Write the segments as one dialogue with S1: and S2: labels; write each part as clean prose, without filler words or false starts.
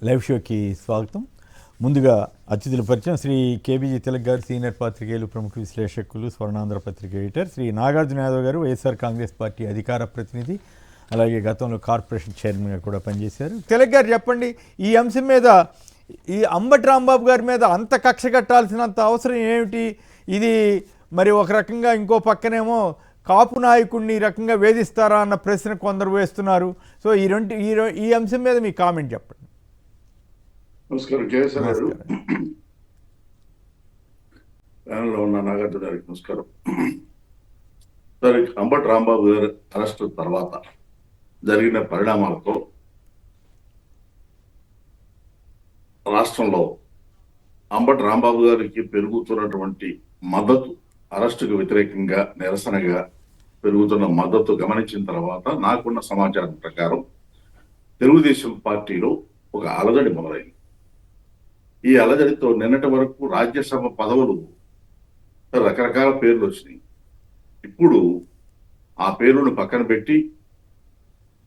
S1: Live షోకి స్వాగతం. ముందుగా అతిథుల పరిచయం. శ్రీ కేబీజీ తిలక్ గారు, సీనియర్ పాత్రికేయులు, ప్రముఖ విశ్లేషకులు, స్వర్ణాంధ్ర పత్రిక ఎడిటర్. శ్రీ నాగార్జున యాదవ్ గారు, వైఎస్ఆర్ కాంగ్రెస్ పార్టీ అధికార ప్రతినిధి, అలాగే గతంలో కార్పొరేషన్ చైర్మన్గా కూడా పనిచేశారు. తిలక్ గారు చెప్పండి, ఈ అంశం మీద, ఈ అంబటి రాంబాబు గారి మీద అంత కక్ష కట్టాల్సినంత అవసరం ఏమిటి? ఇది మరి ఒక రకంగా, ఇంకో పక్కనేమో కాపు నాయకుడిని ఈ రకంగా వేధిస్తారా అన్న ప్రశ్న కొందరు వేస్తున్నారు. సో ఈ అంశం మీద మీ కామెంట్ చెప్పండి.
S2: నమస్కారం కేఎస్ఆర్ గారు, ప్యానల్లో ఉన్న నాగార్జున గారికి నమస్కారం. సార్, అంబటి రాంబాబు గారు అరెస్టు తర్వాత జరిగిన పరిణామాలతో రాష్ట్రంలో అంబటి రాంబాబు గారికి పెరుగుతున్నటువంటి మద్దతు, అరెస్టుకు వ్యతిరేకంగా నిరసనగా పెరుగుతున్న మద్దతు గమనించిన తర్వాత నాకున్న సమాచారం ప్రకారం తెలుగుదేశం పార్టీలో ఒక అలజడి మొదలైంది. ఈ అలజడితో నిన్నటి వరకు రాజ్యసభ పదవులు రకరకాల పేర్లు వచ్చినాయి. ఇప్పుడు ఆ పేర్లను పక్కన పెట్టి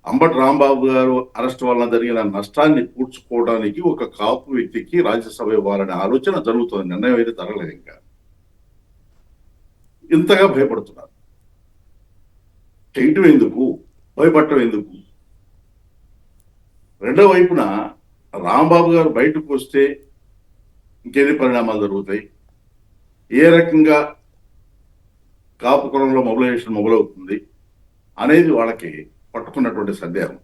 S2: అంబటి రాంబాబు గారు అరెస్ట్ వలన జరిగిన నష్టాన్ని పూడ్చుకోవడానికి ఒక కాపు వ్యక్తికి రాజ్యసభ ఇవ్వాలనే ఆలోచన జరుగుతుంది. నిర్ణయం అయితే జరగలేదు. ఇంకా ఇంతగా భయపడుతున్నారు. చేయటం ఎందుకు, భయపడటం ఎందుకు? రెండో వైపున రాంబాబు గారు బయటకు వస్తే ఇంకేది పరిణామాలు జరుగుతాయి, ఏ రకంగా కాపు కులంలో మొబిలైజేషన్ మొదలవుతుంది అనేది వాళ్ళకి పట్టుకున్నటువంటి సందేహం.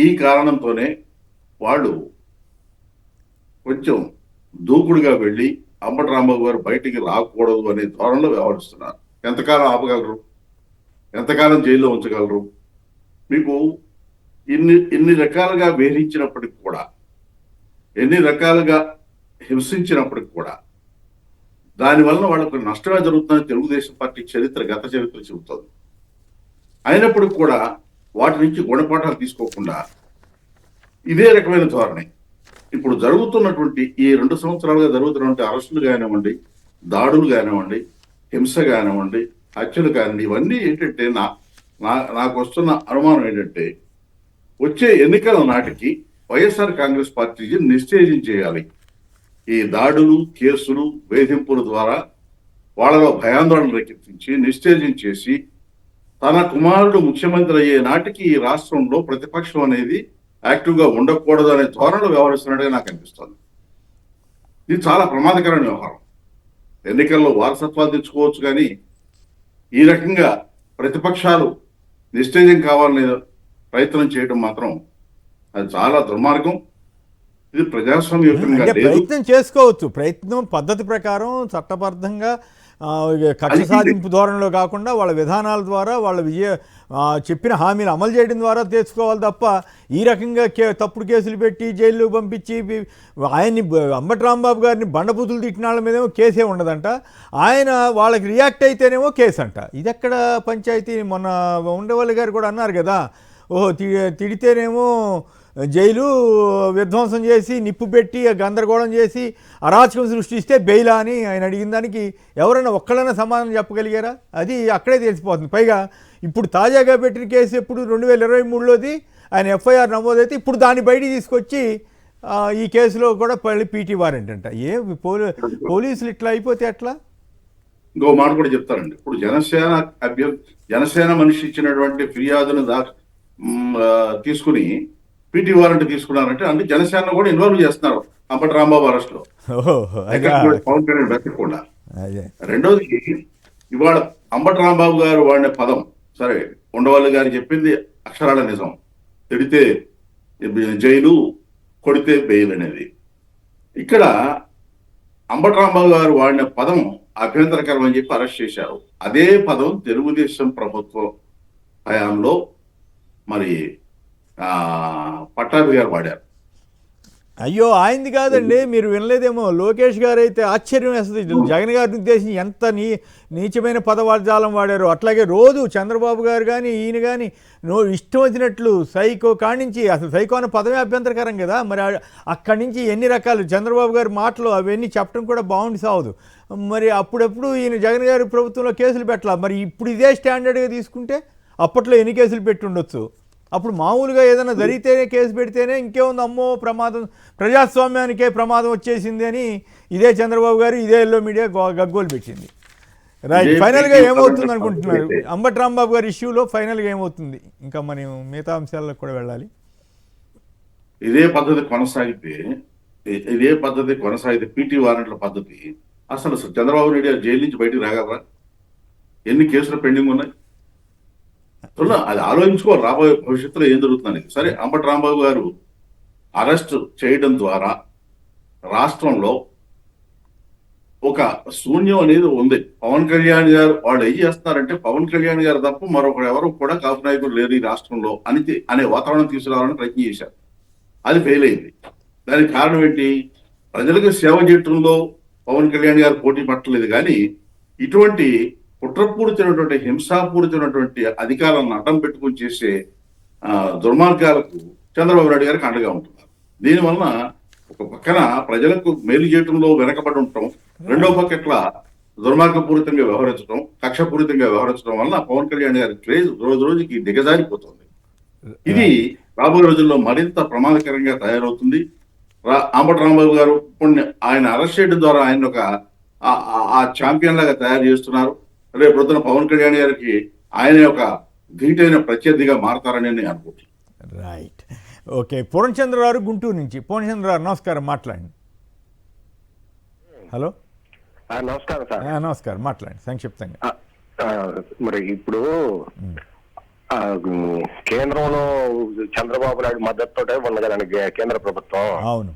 S2: ఈ కారణంతోనే వాళ్ళు కొంచెం దూకుడుగా వెళ్ళి అంబటి రాంబాబు గారు బయటికి రాకూడదు అనే ధోరణిలో వ్యవహరిస్తున్నారు. ఎంతకాలం ఆపగలరు, ఎంతకాలం జైల్లో ఉంచగలరు? మీకు ఇన్ని రకాలుగా వేధించినప్పటికి కూడా, ఎన్ని రకాలుగా హింసించినప్పటికి కూడా దానివల్ల వాళ్ళకు నష్టమే జరుగుతుందని తెలుగుదేశం పార్టీ గత చరిత్ర చెబుతుంది. అయినప్పటికి కూడా వాటి నుంచి గుణపాఠాలు తీసుకోకుండా ఇదే రకమైన ధోరణి ఇప్పుడు జరుగుతున్నటువంటి ఈ 2 సంవత్సరాలుగా జరుగుతున్నటువంటి అరెస్టులు కానివ్వండి, దాడులు కానివ్వండి, హింస కానివ్వండి, హత్యలు కానివ్వండి, ఇవన్నీ ఏంటంటే నాకు వస్తున్న అనుమానం ఏంటంటే, వచ్చే ఎన్నికల నాటికి వైఎస్ఆర్ కాంగ్రెస్ పార్టీని నిశ్చేజం చేయాలి. ఈ దాడులు, కేసులు, వేధింపుల ద్వారా వాళ్ళలో భయాందోళన రేకెత్తించి నిశ్చేజం చేసి తన కుమారుడు ముఖ్యమంత్రి అయ్యే నాటికి ఈ రాష్ట్రంలో ప్రతిపక్షం అనేది యాక్టివ్గా ఉండకూడదు అనే ధోరణిలో వ్యవహరిస్తున్నట్టుగా నాకు అనిపిస్తుంది. ఇది చాలా ప్రమాదకరమైన వ్యవహారం. ఎన్నికల్లో వారసత్వాలు తెచ్చుకోవచ్చు, కానీ ఈ రకంగా ప్రతిపక్షాలు నిశ్చేజం కావాలనే ప్రయత్నం చేయడం మాత్రం అది చాలా దుర్మార్గం. ఇది ప్రజాస్వామ్యంగా
S1: ప్రయత్నం చేసుకోవచ్చు. ప్రయత్నం పద్ధతి ప్రకారం చట్టబద్ధంగా కక్ష సాధింపు ధోరణిలో కాకుండా వాళ్ళ విధానాల ద్వారా, వాళ్ళ చెప్పిన హామీలు అమలు చేయడం ద్వారా తెచ్చుకోవాలి తప్ప ఈ రకంగా తప్పుడు కేసులు పెట్టి జైల్లో పంపించి ఆయన్ని, అంబటి రాంబాబు గారిని బండబూతులు తిట్టిన వాళ్ళ మీదేమో కేసే ఉండదంట, ఆయన వాళ్ళకి రియాక్ట్ అయితేనేమో కేసు అంట. ఇది ఎక్కడ పంచాయతీ? మొన్న ఉండవల్లి గారు కూడా అన్నారు కదా, ఓహో తిడితేనేమో జైలు, విధ్వంసం చేసి నిప్పు పెట్టి గందరగోళం చేసి అరాచకం సృష్టిస్తే బెయిలా అని ఆయన అడిగిన దానికి ఎవరైనా ఒక్కళ్ళైనా సమాధానం చెప్పగలిగారా? అది అక్కడే తెలిసిపోతుంది. పైగా ఇప్పుడు తాజాగా పెట్టిన కేసు ఎప్పుడు 2023లోది ఆయన ఎఫ్ఐఆర్ నమోదైతే ఇప్పుడు దాన్ని బయటికి తీసుకొచ్చి ఈ కేసులో కూడా మళ్ళీ పీటీ వారెంట్ అంట. పోలీసులు ఇట్లా అయిపోతే ఎట్లా?
S2: ఇంకో మాట కూడా చెప్తారండి. ఇప్పుడు జనసేన మనిషి ఇచ్చినటువంటి ఫిర్యాదును తీసుకుని పీటీ వారెంట్ తీసుకున్నారంటే అంటే జనసేన కూడా ఇన్వాల్వ్ చేస్తున్నారు అంబటి రాంబాబు అరెస్ట్ లో. పవన్ కళ్యాణ్ పెట్టకుండా. రెండోది, ఇవాళ అంబటి రాంబాబు గారు వాడిన పదం, సరే ఉండవల్లి గారు చెప్పింది అక్షరాల నిజం, తిడితే జైలు, కొడితే బెయిల్ అనేది. ఇక్కడ అంబటి రాంబాబు గారు వాడిన పదం అభ్యంతరకరం అని చెప్పి అరెస్ట్ చేశారు. అదే పదం తెలుగుదేశం ప్రభుత్వం హయాంలో మరి పట్టాభి గారు వాడారు.
S1: అయ్యో, ఆయనది కాదండి, మీరు వినలేదేమో. లోకేష్ గారు అయితే ఆశ్చర్యం వేస్తుంది. జగన్ గారిని ఉద్దేశించి ఎంత నీచమైన పదవార్జాలం వాడారు. అట్లాగే రోజు చంద్రబాబు గారు కానీ ఈయన కానీ ఇష్టం వచ్చినట్లు సైకో కానించి, అసలు సైకో అనే పదమే అభ్యంతరకరం కదా. మరి అక్కడి నుంచి ఎన్ని రకాలు చంద్రబాబు గారి మాటలు అవన్నీ చెప్పడం కూడా బాగుండి సావదు. మరి అప్పుడప్పుడు ఈయన జగన్ గారి ప్రభుత్వంలో కేసులు పెట్టాల. మరి ఇప్పుడు ఇదే స్టాండర్డ్గా తీసుకుంటే అప్పట్లో ఎన్ని కేసులు పెట్టి ఉండొచ్చు? అప్పుడు మామూలుగా ఏదైనా జరిగితేనే కేసు పెడితేనే ఇంకేముంది, అమ్మో ప్రమాదం, ప్రజాస్వామ్యానికే ప్రమాదం వచ్చేసింది అని ఇదే చంద్రబాబు గారు ఇదే ఎల్లో మీడియా గగ్గోలు పెట్టింది. రైట్, ఫైనల్గా ఏమవుతుంది అనుకుంటున్నారు అంబటి రాంబాబు గారి ఇష్యూలో? ఫైనల్గా ఏమవుతుంది? ఇంకా మనం మిగతా అంశాలకు కూడా వెళ్ళాలి.
S2: ఇదే పద్ధతి కొనసాగితే పీటీ వారెంట్ల పద్ధతి అసలు చంద్రబాబు నాయుడు గారు జైలు నుంచి బయటికి రాగలరా? ఎన్ని కేసులు పెండింగ్ ఉన్నాయి? అది ఆలోచించుకోవాలి రాబోయే భవిష్యత్తులో ఏం జరుగుతుందని. సరే, అంబటి రాంబాబు గారు అరెస్ట్ చేయడం ద్వారా రాష్ట్రంలో ఒక శూన్యం అనేది ఉంది. పవన్ కళ్యాణ్ గారు వాళ్ళు ఏం చేస్తున్నారంటే, పవన్ కళ్యాణ్ గారు తప్ప మరొకరు ఎవరు కూడా కాపు నాయకులు లేరు ఈ రాష్ట్రంలో అనే వాతావరణం తీసుకురావాలని ప్రయత్నం చేశారు. అది ఫెయిల్ అయింది. దానికి కారణం ఏంటి? ప్రజలకు సేవ చేయటంలో పవన్ కళ్యాణ్ గారు పోటీ పట్టలేదు, కానీ ఇటువంటి కుట్రపూరితమైనటువంటి హింసాపూరితమైనటువంటి అధికారాలను అడ్డం పెట్టుకుని చేసే దుర్మార్గాలకు చంద్రబాబు నాయుడు గారికి అండగా ఉంటున్నారు. దీనివల్ల ఒక పక్కన ప్రజలకు మేలు చేయటంలో వెనకబడి ఉండటం, రెండో పక్క ఇట్లా దుర్మార్గపూరితంగా వ్యవహరించడం, కక్షపూరితంగా వ్యవహరించడం వల్ల పవన్ కళ్యాణ్ గారి క్రేజ్ రోజు రోజుకి దిగజారిపోతుంది. ఇది రాబోయే రోజుల్లో మరింత ప్రమాదకరంగా తయారవుతుంది. అంబటి రాంబాబు గారు ఆయన అరెస్ట్ చేయడం ద్వారా ఆయన ఒక ఆ ఛాంపియన్ లాగా తయారు చేస్తున్నారు. రేపు పొద్దున పవన్ కళ్యాణ్ గారికి ఆయన ఒక ధీటైన ప్రత్యర్థిగా మారతారని నేను అనుకుంటున్నాను.
S1: Right, okay. పూర్ణచంద్ర గారు గుంటూరు నుంచి. పూర్ణచంద్ర గారు నమస్కారం, మాట్లాడండి. హలో,
S3: నమస్కారం సార్.
S1: నమస్కారం, మాట్లాడండి సంక్షిప్తంగా.
S3: మరి ఇప్పుడు కేంద్రంలో చంద్రబాబు నాయుడు మద్దతుతో ఉంది కదండి కేంద్ర ప్రభుత్వం.
S1: అవును.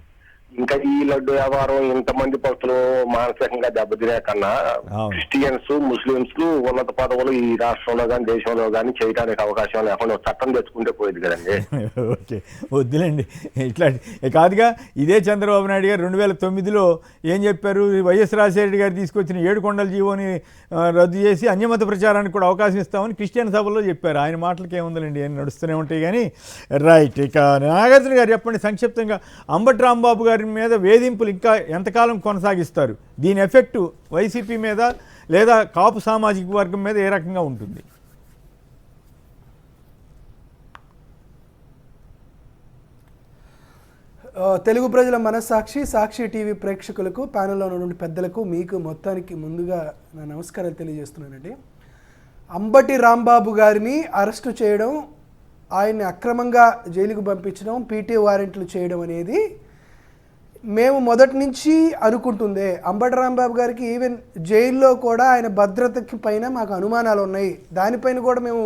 S3: ఇంకా ఈ లడ్డు వ్యవహారం ఇంతమంది భక్తులు మానసికంగా దెబ్బతినే కన్నా క్రిస్టియన్స్, ముస్లింస్ ఉన్నత పదవులు ఈ రాష్ట్రంలో కానీ దేశంలో కానీ చేయడానికి అవకాశం లేకుండా చట్టం తెచ్చుకుంటే పోయేది కదండి.
S1: ఓకే, వద్దులేండి ఇట్లా కాదుగా. ఇదే చంద్రబాబు నాయుడు గారు 2009లో ఏం చెప్పారు? వైఎస్ రాజశేఖర గారు తీసుకొచ్చిన 7 కొండల జీవోని రద్దు చేసి అన్యమత ప్రచారానికి కూడా అవకాశం ఇస్తామని క్రిస్టియన్ సభలో చెప్పారు. ఆయన మాటలకి ఏముందండి, ఏం నడుస్తూనే ఉంటాయి కానీ. రైట్, ఇక నాగార్జున గారు చెప్పండి సంక్షిప్తంగా. అంబటి రాంబాబు గారి మీద వేధింపులు ఇంకా ఎంతకాలం కొనసాగిస్తారు? దీని ఎఫెక్టు వైసీపీ మీద లేదా కాపు సామాజిక వర్గం మీద ఏ రకంగా ఉంటుంది?
S4: తెలుగు ప్రజల మనస్సాక్షి, సాక్షి టీవీ ప్రేక్షకులకు, ప్యానెల్లో ఉన్నటువంటి పెద్దలకు, మీకు మొత్తానికి ముందుగా నా నమస్కారాలు తెలియజేస్తున్నానండి. అంబటి రాంబాబు గారిని అరెస్టు చేయడం, ఆయన్ని అక్రమంగా జైలుకు పంపించడం, పీటీ వారెంట్లు చేయడం అనేది మేము మొదటి నుంచి అనుకుంటుందే. అంబటి రాంబాబు గారికి ఈవెన్ జైల్లో కూడా ఆయన భద్రతకి పైన మాకు అనుమానాలు ఉన్నాయి. దానిపైన కూడా మేము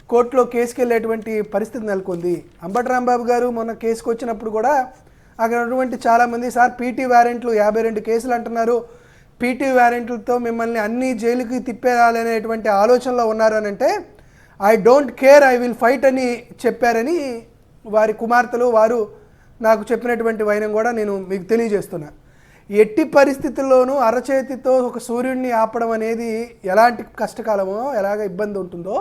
S4: కోర్టులో కేసుకు వెళ్ళేటువంటి పరిస్థితి నెలకొంది. అంబటి రాంబాబు గారు మొన్న కేసుకు వచ్చినప్పుడు కూడా అక్కడ ఉన్నటువంటి చాలామంది, సార్ పీటీ వారెంట్లు 52 కేసులు అంటున్నారు, పీటీ వారెంట్లతో మిమ్మల్ని అన్ని జైలుకి తిప్పేయాలనేటువంటి ఆలోచనలో ఉన్నారు అని అంటే, I don't care, I will fight అని చెప్పారని వారి కుమార్తెలు వారు నాకు చెప్పినటువంటి వైనం కూడా నేను మీకు తెలియజేస్తున్నా. ఎట్టి పరిస్థితుల్లోనూ అరచేతితో ఒక సూర్యుడిని ఆపడం అనేది ఎలాంటి కష్టకాలమో, ఎలాగ ఇబ్బంది ఉంటుందో,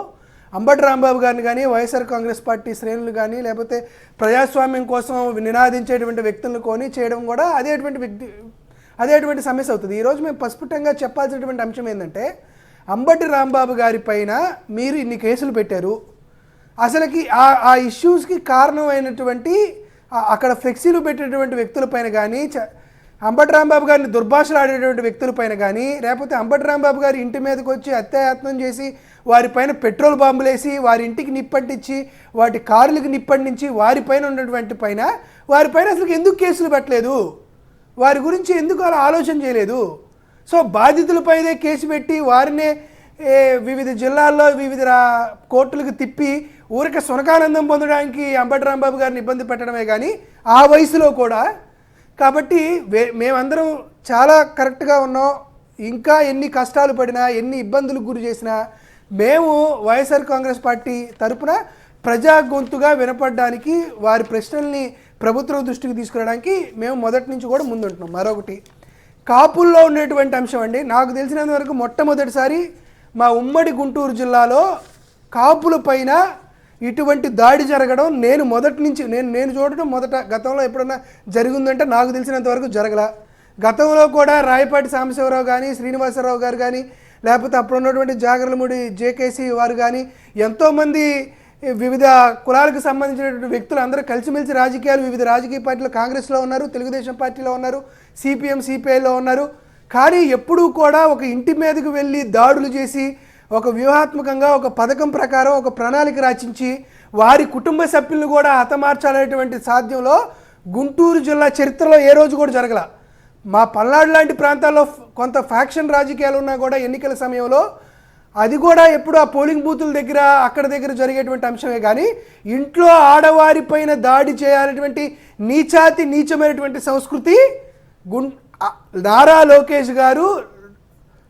S4: అంబటి రాంబాబు గారిని కానీ, వైఎస్ఆర్ కాంగ్రెస్ పార్టీ శ్రేణులు కానీ, లేకపోతే ప్రజాస్వామ్యం కోసం నినాదించేటువంటి వ్యక్తులను కొని చేయడం కూడా అదేటువంటి సమస్య అవుతుంది. ఈరోజు మేము పస్ఫుటంగా చెప్పాల్సినటువంటి అంశం ఏంటంటే, అంబటి రాంబాబు గారి పైన మీరు ఇన్ని కేసులు పెట్టారు. అసలుకి ఆ ఇష్యూస్కి కారణమైనటువంటి అక్కడ ఫ్లెక్సీలు పెట్టేటువంటి వ్యక్తులపైన కానీ, అంబటి రాంబాబు గారిని దుర్భాషలాడేటువంటి వ్యక్తులపైన కానీ, లేకపోతే అంబటి రాంబాబు గారి ఇంటి మీదకి వచ్చి అత్యాయత్నం చేసి వారిపైన పెట్రోల్ బాంబులేసి వారి ఇంటికి నిప్పంటించి వాటి కార్లకు నిప్పంటించి వారిపైన ఉన్నటువంటి వారిపైన అసలు ఎందుకు కేసులు పెట్టలేదు? వారి గురించి ఎందుకు అలా ఆలోచన చేయలేదు? సో బాధితులపైనే కేసు పెట్టి వారినే వివిధ జిల్లాల్లో వివిధ కోర్టులకు తిప్పి ఊరికే సునకానందం పొందడానికి అంబటి రాంబాబు గారిని ఇబ్బంది పెట్టడమే కానీ ఆ వయసులో కూడా. కాబట్టి మేమందరం చాలా కరెక్ట్గా ఉన్నాం. ఇంకా ఎన్ని కష్టాలు పడినా, ఎన్ని ఇబ్బందులకు గురి చేసినా మేము వైఎస్ఆర్ కాంగ్రెస్ పార్టీ తరపున ప్రజా గొంతుగా వినపడడానికి, వారి ప్రశ్నల్ని ప్రభుత్వం దృష్టికి తీసుకురావడానికి మేము మొదటి నుంచి కూడా ముందుంటున్నాం. మరొకటి, కాపుల్లో ఉండేటువంటి అంశం అండి. నాకు తెలిసినంత వరకు మొట్టమొదటిసారి మా ఉమ్మడి గుంటూరు జిల్లాలో కాపుల పైన ఇటువంటి దాడి జరగడం నేను మొదటి నుంచి నేను చూడటం మొదట. గతంలో ఎప్పుడన్నా జరిగిందంటే నాకు తెలిసినంత వరకు జరగల. గతంలో కూడా రాయపాటి సాంబశివరావు కానీ, శ్రీనివాసరావు గారు కానీ, లేకపోతే అప్పుడు ఉన్నటువంటి జాగర్లమూడి జేకేసీ వారు కానీ ఎంతోమంది వివిధ కులాలకు సంబంధించినటువంటి వ్యక్తులు అందరూ కలిసిమెలిసి రాజకీయాలు వివిధ రాజకీయ పార్టీలు కాంగ్రెస్లో ఉన్నారు, తెలుగుదేశం పార్టీలో ఉన్నారు, సిపిఎం సిపిఐలో ఉన్నారు. కానీ ఎప్పుడూ కూడా ఒక ఇంటి మీదకు వెళ్ళి దాడులు చేసి ఒక వ్యూహాత్మకంగా ఒక పథకం ప్రకారం ఒక ప్రణాళిక రచించి వారి కుటుంబ సభ్యులను కూడా హతమార్చాలనేటువంటి సాధ్యంలో గుంటూరు జిల్లా చరిత్రలో ఏ రోజు కూడా జరగల. మా పల్నాడు లాంటి ప్రాంతాల్లో కొంత ఫ్యాక్షన్ రాజకీయాలు ఉన్నా కూడా ఎన్నికల సమయంలో అది కూడా ఎప్పుడు ఆ పోలింగ్ బూతుల దగ్గర అక్కడ దగ్గర జరిగేటువంటి అంశమే. కానీ ఇంట్లో ఆడవారిపైన దాడి చేయాలనేటువంటి నీచమైనటువంటి సంస్కృతి నారా లోకేష్ గారు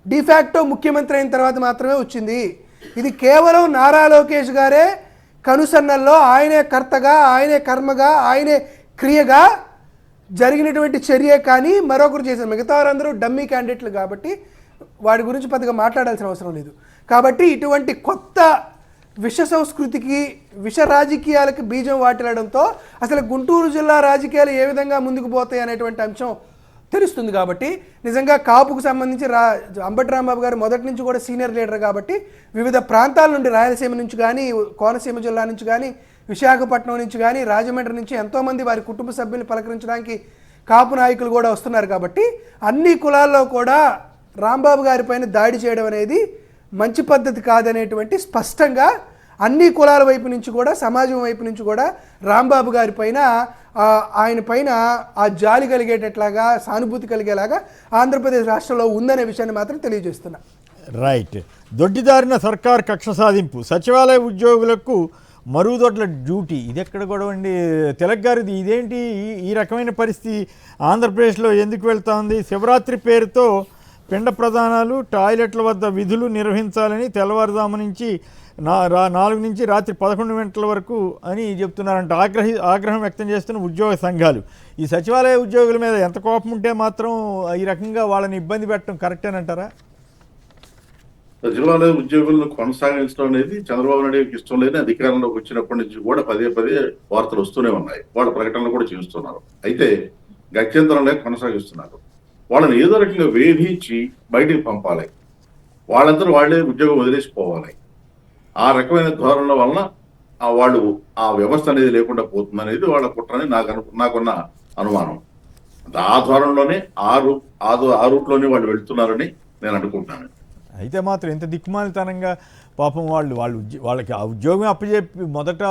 S4: డిఫాక్టో ముఖ్యమంత్రి అయిన తర్వాత మాత్రమే వచ్చింది. ఇది కేవలం నారా లోకేష్ గారే కనుసన్నల్లో ఆయనే కర్తగా, ఆయనే కర్మగా, ఆయనే క్రియగా జరిగినటువంటి చర్య. కానీ మరొకరు చేశారు. మిగతా వారందరూ డమ్మీ క్యాండిడేట్లు కాబట్టి వాడి గురించి పెద్దగా మాట్లాడాల్సిన అవసరం లేదు. కాబట్టి ఇటువంటి కొత్త విష సంస్కృతికి, విష రాజకీయాలకు బీజం వాటిల్లడంతో అసలు గుంటూరు జిల్లా రాజకీయాలు ఏ విధంగా ముందుకు పోతాయి అనేటువంటి అంశం తెలుస్తుంది. కాబట్టి నిజంగా కాపుకు సంబంధించి అంబటి రాంబాబు గారు మొదటి నుంచి కూడా సీనియర్ లీడర్ కాబట్టి వివిధ ప్రాంతాల నుండి రాయలసీమ నుంచి కానీ, కోనసీమ జిల్లా నుంచి కానీ, విశాఖపట్నం నుంచి కానీ, రాజమండ్రి నుంచి ఎంతోమంది వారి కుటుంబ సభ్యులు పలకరించడానికి కాపు నాయకులు కూడా వస్తున్నారు. కాబట్టి అన్ని కులాల్లో కూడా రాంబాబు గారి పైన దాడి చేయడం అనేది మంచి పద్ధతి కాదనేటువంటి స్పష్టంగా అన్ని కులాల వైపు నుంచి కూడా, సమాజం వైపు నుంచి కూడా రాంబాబు గారి పైన, ఆయన పైన ఆ జాలి కలిగేటట్లాగా, సానుభూతి కలిగేలాగా ఆంధ్రప్రదేశ్ రాష్ట్రంలో ఉందనే విషయాన్ని మాత్రం తెలియజేస్తున్నా.
S1: రైట్. దొడ్డిదారిన సర్కార్ కక్ష సాధింపు, సచివాలయ ఉద్యోగులకు మరుగుదొడ్ల డ్యూటీ, ఇది ఎక్కడ గొడవ అండి? తిలక్ గారిది ఇదేంటి ఈ రకమైన పరిస్థితి ఆంధ్రప్రదేశ్లో ఎందుకు వెళ్తా ఉంది? శివరాత్రి పేరుతో పిండ ప్రదానాలు, టాయిలెట్ల వద్ద విధులు నిర్వహించాలని తెల్లవారుజాము నుంచి 4 నుంచి రాత్రి 11 గంటల వరకు అని చెప్తున్నారంట ఆగ్రహం వ్యక్తం చేస్తున్న ఉద్యోగ సంఘాలు. ఈ సచివాలయ ఉద్యోగుల మీద ఎంత కోపం ఉంటే మాత్రం ఈ రకంగా వాళ్ళని ఇబ్బంది పెట్టడం కరెక్టేనంటారా?
S2: సచివాలయ ఉద్యోగులను కొనసాగించడం అనేది చంద్రబాబు నాయుడుకి ఇష్టం లేని అధికారంలోకి వచ్చినప్పటి నుంచి కూడా పదే వార్తలు వస్తూనే ఉన్నాయి. వాళ్ళ ప్రకటనలు కూడా చేస్తున్నారు. అయితే గత్యంతరంలో కొనసాగిస్తున్నారు. వాళ్ళని ఏదో రకంగా వేధించి బయటికి పంపాలి, వాళ్ళందరూ వాళ్ళే ఉద్యోగం వదిలేసిపోవాలి. ఆ రకమైన ధోరణుల వలన వాళ్ళు ఆ వ్యవస్థ అనేది లేకుండా పోతుంది అనేది వాళ్ళ కుట్రని నాకున్న అనుమానం. ఆ ధోరణిలోనే ఆ రూట్లోనే వాళ్ళు వెళ్తున్నారని నేను అనుకుంటున్నాను.
S1: అయితే మాత్రం ఎంత దిక్కుమాలితనంగా పాపం వాళ్ళకి ఆ ఉద్యోగం అప్పచెప్పి మొదట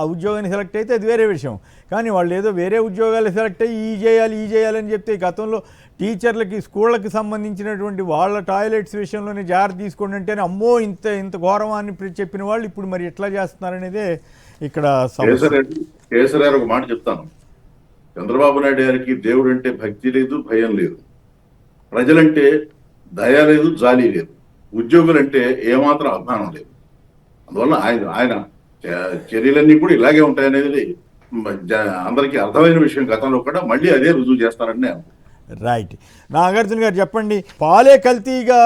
S1: ఆ ఉద్యోగాన్ని సెలెక్ట్ అయితే అది వేరే విషయం. కానీ వాళ్ళు ఏదో వేరే ఉద్యోగాలు సెలెక్ట్ అయ్యి ఈ చేయాలని చెప్తే గతంలో టీచర్లకి, స్కూళ్ళకి సంబంధించినటువంటి వాళ్ళ టాయిలెట్స్ విషయంలోనే జాగ్రత్త తీసుకోండి అంటేనే అమ్మో ఇంత ఘోరం అని చెప్పిన వాళ్ళు ఇప్పుడు మరి ఎట్లా చేస్తున్నారనేదే ఇక్కడ
S2: కేసీఆర్ ఒక మాట చెప్తాను. చంద్రబాబు నాయుడు గారికి దేవుడు అంటే భక్తి లేదు, భయం లేదు, ప్రజలంటే దయ లేదు, జాలి లేదు, ఉద్యోగులంటే ఏమాత్రం అభిమానం లేదు. అందువల్ల ఆయన చర్యలన్నీ కూడా ఇలాగే ఉంటాయనేది అందరికీ అర్థమైన విషయం. గతంలో కూడా మళ్ళీ అదే రుజువు చేస్తారని నేను.
S1: రైట్. నాగార్జున గారు చెప్పండి, పాలే కల్తీగా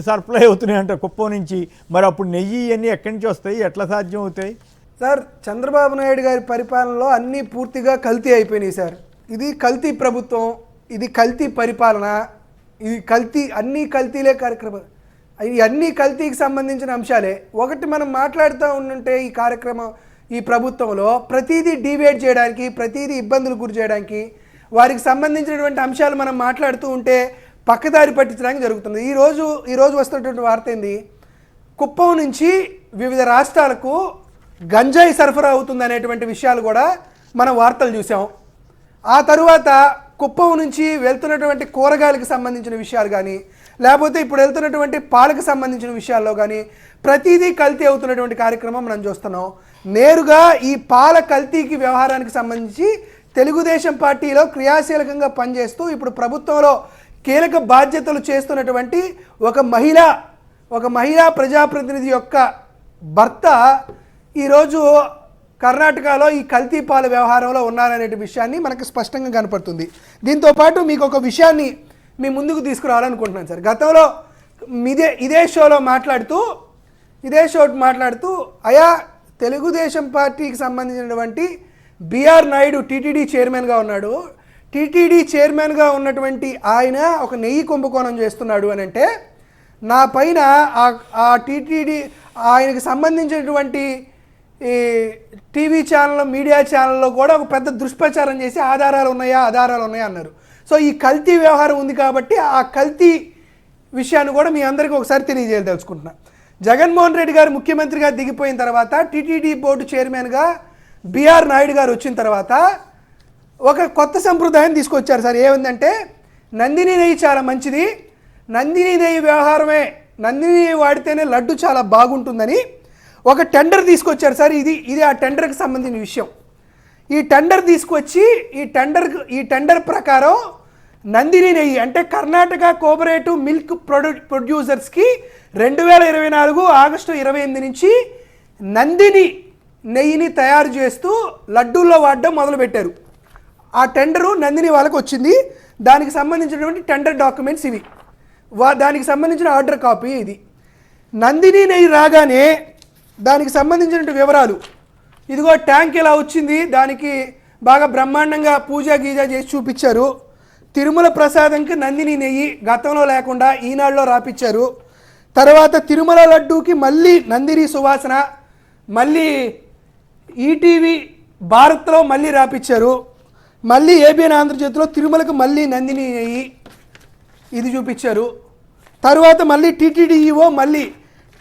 S1: సప్లై అవుతున్నాయి అంట కుప్పం నుంచి, మరి అప్పుడు నెయ్యి ఇవన్నీ ఎక్కడి నుంచి వస్తాయి, ఎట్లా సాధ్యం అవుతాయి?
S4: సార్, చంద్రబాబు నాయుడు గారి పరిపాలనలో అన్నీ పూర్తిగా కల్తీ అయిపోయినాయి సార్. ఇది కల్తీ ప్రభుత్వం, ఇది కల్తీ పరిపాలన, ఇది కల్తీ, అన్నీ కల్తీలే కార్యక్రమం, అన్నీ కల్తీకి సంబంధించిన అంశాలే. ఒకటి మనం మాట్లాడుతూ ఉంటే ఈ కార్యక్రమం, ఈ ప్రభుత్వంలో ప్రతిదీ డిబేట్ చేయడానికి, ప్రతిదీ ఇబ్బందులు గురి చేయడానికి, వారికి సంబంధించినటువంటి అంశాలు మనం మాట్లాడుతూ ఉంటే పక్కదారి పట్టించడానికి జరుగుతుంది. ఈరోజు వస్తున్నటువంటి వార్త ఏంది? కుప్పం నుంచి వివిధ రాష్ట్రాలకు గంజాయి సరఫరా అవుతుంది అనేటువంటి విషయాలు కూడా మనం వార్తలు చూసాం. ఆ తరువాత కుప్పం నుంచి వెళ్తున్నటువంటి కూరగాయలకు సంబంధించిన విషయాలు కానీ, లేకపోతే ఇప్పుడు వెళ్తున్నటువంటి పాలకు సంబంధించిన విషయాల్లో కానీ ప్రతిదీ కల్తీ అవుతున్నటువంటి కార్యక్రమం మనం చూస్తున్నాం. నేరుగా ఈ పాల కల్తీకి వ్యవహారానికి సంబంధించి తెలుగుదేశం పార్టీలో క్రియాశీలకంగా పనిచేస్తూ ఇప్పుడు ప్రభుత్వంలో కీలక బాధ్యతలు చేస్తున్నటువంటి ఒక మహిళా ప్రజాప్రతినిధి యొక్క భర్త ఈరోజు కర్ణాటకలో ఈ కల్తీ పాల వ్యవహారంలో ఉన్నారనే విషయాన్ని మనకు స్పష్టంగా కనపడుతుంది. దీంతోపాటు మీకు ఒక విషయాన్ని మీ ముందుకు తీసుకురావాలనుకుంటున్నాను సార్. గతంలో ఇదే షోలో మాట్లాడుతూ అయా తెలుగుదేశం పార్టీకి సంబంధించినటువంటి బిఆర్ నాయుడు టీటీడీ చైర్మన్గా ఉన్నాడు, టీటీడీ చైర్మన్గా ఉన్నటువంటి ఆయన ఒక నెయ్యి కుంభకోణం చేస్తున్నాడు అని అంటే, నా పైన ఆ టీటీడీ ఆయనకు సంబంధించినటువంటి ఈ టీవీ ఛానల్, మీడియా ఛానల్లో కూడా ఒక పెద్ద దుష్ప్రచారం చేసి ఆధారాలు ఉన్నాయా అన్నారు. సో ఈ కల్తీ వ్యవహారం ఉంది కాబట్టి ఆ కల్తీ విషయాన్ని కూడా మీ అందరికీ ఒకసారి తెలియజేయదలుచుకుంటున్నా. జగన్మోహన్ రెడ్డి గారు ముఖ్యమంత్రిగా దిగిపోయిన తర్వాత టీటీడీ బోర్డు చైర్మన్గా బిఆర్ నాయుడు గారు వచ్చిన తర్వాత ఒక కొత్త సంప్రదాయం తీసుకొచ్చారు సార్. ఏముందంటే నందిని నెయ్యి చాలా మంచిది, నందిని నెయ్యి వ్యవహారమే, నందిని నెయ్యి వాడితేనే లడ్డు చాలా బాగుంటుందని ఒక టెండర్ తీసుకొచ్చారు సార్. ఇది ఆ టెండర్కి సంబంధించిన విషయం. ఈ టెండర్ తీసుకొచ్చి ఈ టెండర్ ప్రకారం నందిని నెయ్యి అంటే కర్ణాటక కోఆపరేటివ్ మిల్క్ ప్రొడ్యూసర్స్కి 2024 ఆగస్టు 28 నుంచి నందిని నెయ్యిని తయారు చేస్తూ లడ్డూల్లో వాడడం మొదలుపెట్టారు. ఆ టెండరు నందిని వాళ్ళకి వచ్చింది. దానికి సంబంధించినటువంటి టెండర్ డాక్యుమెంట్స్ ఇవి, దానికి సంబంధించిన ఆర్డర్ కాపీ ఇది. నందిని నెయ్యి రాగానే దానికి సంబంధించిన వివరాలు, ఇదిగో ట్యాంక్ ఇలా వచ్చింది, దానికి బాగా బ్రహ్మాండంగా పూజ గీజ చేసి చూపించారు. తిరుమల ప్రసాదంకి నందిని నెయ్యి గతంలో లేకుండా ఈనాడులో రాపిచ్చారు. తర్వాత తిరుమల లడ్డూకి మళ్ళీ నందిని సువాసన, మళ్ళీ ఈటీవీ భారత్లో మళ్ళీ రాపిచ్చారు. మళ్ళీ ఏబిఎన్ ఆంధ్రజ్యోతిలో తిరుమలకు మళ్ళీ నందిని నెయ్యి ఇది చూపించారు. తర్వాత మళ్ళీ టీటీడీఈఓ మళ్ళీ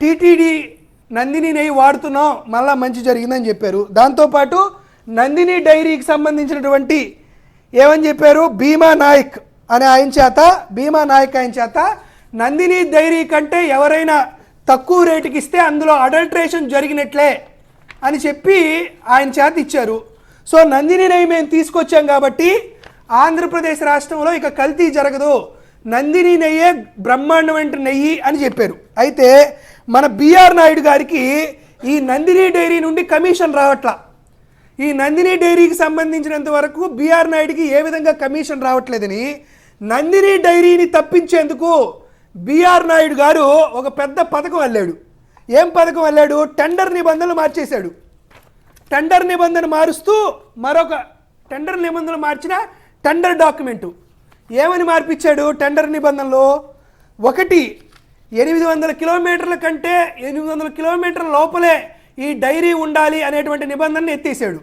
S4: టీటీడీ నందిని నెయ్యి వాడుతున్నాం, మళ్ళీ మంచి జరిగిందని చెప్పారు. దాంతోపాటు నందిని డైరీకి సంబంధించినటువంటి ఏమని చెప్పారు, భీమా నాయక్ ఆయన చేత నందిని డైరీ కంటే ఎవరైనా తక్కువ రేటుకి ఇస్తే అందులో అడల్ట్రేషన్ జరిగినట్లే అని చెప్పి ఆయన చేత ఇచ్చారు. సో నందిని నెయ్యి మేము తీసుకొచ్చాం కాబట్టి ఆంధ్రప్రదేశ్ రాష్ట్రంలో ఇక కల్తీ జరగదు, నందిని నెయ్యే బ్రహ్మాండమైన నెయ్యి అని చెప్పారు. అయితే మన బిఆర్ నాయుడు గారికి ఈ నందిని డైరీ నుండి కమిషన్ రావట్లా. ఈ నందిని డైరీకి సంబంధించినంత వరకు బిఆర్ నాయుడికి ఏ విధంగా కమిషన్ రావట్లేదని నందిని డైరీని తప్పించేందుకు బిఆర్ నాయుడు గారు ఒక పెద్ద పథకం అల్లాడు. ఏం పథకం అల్లాడు? టెండర్ నిబంధనలు మార్చేశాడు. టెండర్ నిబంధన మారుస్తూ మరొక టెండర్ నిబంధనలు మార్చిన టెండర్ డాక్యుమెంటు ఏమని మార్పించాడు? టెండర్ నిబంధనలో 800 కిలోమీటర్ల కంటే 800 కిలోమీటర్ల లోపలే ఈ డైరీ ఉండాలి అనేటువంటి నిబంధనను ఎత్తేసాడు.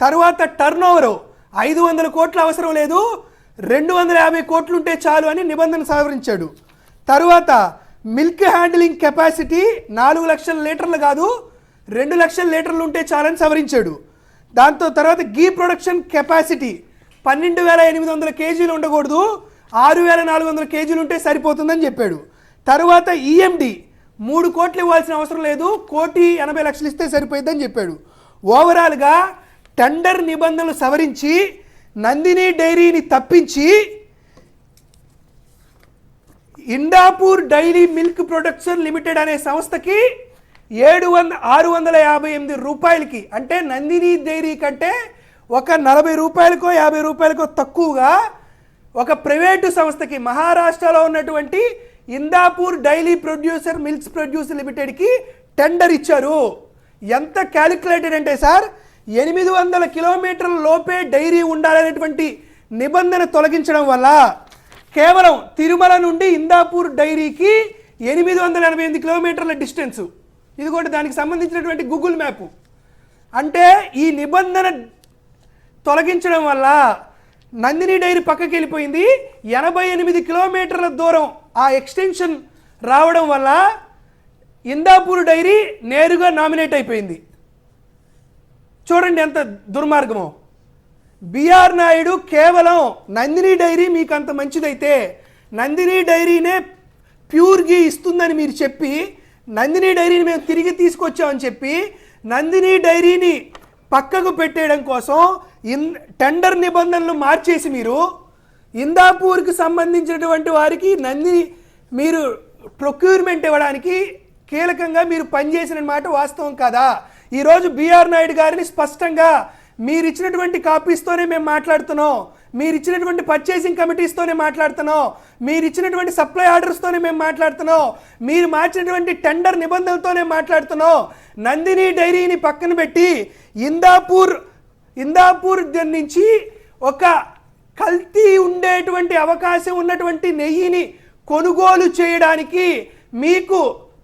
S4: తర్వాత టర్న్ ఓవరు 500 కోట్ల అవసరం లేదు, 250 కోట్లు ఉంటే చాలు అని నిబంధన సవరించాడు. తర్వాత మిల్క్ హ్యాండ్లింగ్ కెపాసిటీ 4 లక్షల లీటర్లు కాదు 2 లక్షల లీటర్లు ఉంటే చాలని సవరించాడు. దాంతో తర్వాత గీ ప్రొడక్షన్ కెపాసిటీ 12,800 కేజీలు ఉండకూడదు, 6,400 కేజీలు ఉంటే సరిపోతుందని చెప్పాడు. తర్వాత ఈఎండి 3 కోట్లు ఇవ్వాల్సిన అవసరం లేదు, 1,80,00,000 ఇస్తే సరిపోతుందని చెప్పాడు. ఓవరాల్గా టెండర్ నిబంధనలు సవరించి నందిని డైరీని తప్పించి Indapur dairy milk production limited అనే సంస్థకి 658 రూపాయలకి, అంటే నందిని డైరీ కంటే ఒక 40 రూపాయలకో 50 రూపాయలకో తక్కువగా ఒక ప్రైవేటు సంస్థకి మహారాష్ట్రలో ఉన్నటువంటి ఇందాపూర్ డైరీ మిల్క్స్ ప్రొడ్యూసర్ లిమిటెడ్కి టెండర్ ఇచ్చారు. ఎంత క్యాలిక్యులేటెడ్ అంటే సార్, 800 కిలోమీటర్ల లోపే డైరీ ఉండాలనేటువంటి నిబంధన తొలగించడం వల్ల కేవలం తిరుమల నుండి ఇందాపూర్ డైరీకి 888 కిలోమీటర్ల డిస్టెన్సు. ఇది కూడా దానికి సంబంధించినటువంటి గూగుల్ మ్యాప్. అంటే ఈ నిబంధన తొలగించడం వల్ల నందిని డైరీ పక్కకి వెళ్ళిపోయింది. 88 కిలోమీటర్ల దూరం ఆ ఎక్స్టెన్షన్ రావడం వల్ల ఇందాపూర్ డైరీ నేరుగా నామినేట్ అయిపోయింది. చూడండి ఎంత దుర్మార్గమో. బిఆర్ నాయుడు కేవలం నందిని డైరీ మీకు అంత మంచిదైతే నందిని డైరీనే ప్యూర్గా ఇస్తుందని మీరు చెప్పి నందిని డైరీని మేము తిరిగి తీసుకొచ్చామని చెప్పి నందిని డైరీని పక్కకు పెట్టేయడం కోసం టెండర్ నిబంధనలు మార్చేసి మీరు ఇందాపూర్కి సంబంధించినటువంటి వారికి నందిని మీరు ప్రొక్యూర్మెంట్ ఇవ్వడానికి కీలకంగా మీరు పనిచేసిన మాట వాస్తవం కాదా? ఈరోజు బిఆర్ నాయుడు గారిని స్పష్టంగా మీరు ఇచ్చినటువంటి కాపీస్తోనే మేము మాట్లాడుతున్నాం, మీరు ఇచ్చినటువంటి పర్చేసింగ్ కమిటీస్తోనే మాట్లాడుతున్నాం, మీరు ఇచ్చినటువంటి సప్లై ఆర్డర్స్తోనే మేము మాట్లాడుతున్నాం, మీరు మార్చినటువంటి టెండర్ నిబంధనలతోనే మాట్లాడుతున్నాం. నందిని డైరీని పక్కన పెట్టి ఇందాపూర్ నుంచి ఒక కల్తీ ఉండేటువంటి అవకాశం ఉన్నటువంటి నెయ్యిని కొనుగోలు చేయడానికి మీకు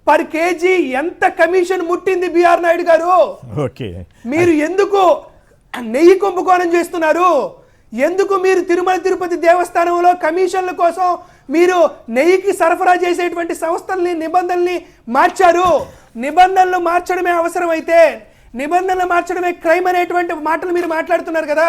S4: పర్ కేజీ ఎంత కమిషన్ ముట్టింది బిఆర్ నాయుడు గారు?
S1: ఓకే,
S4: మీరు ఎందుకు నెయ్యి కుంభకోణం చేస్తున్నారు? ఎందుకు మీరు తిరుమల తిరుపతి దేవస్థానంలో కమిషన్ల కోసం మీరు నెయ్యికి సరఫరా చేసేటువంటి సంస్థల్ని నిబంధనల్ని మార్చారు? నిబంధనలు మార్చడమే అవసరమైతే నిబంధనలు మార్చడమే క్రైమ్ అనేటువంటి మాటలు మీరు మాట్లాడుతున్నారు కదా.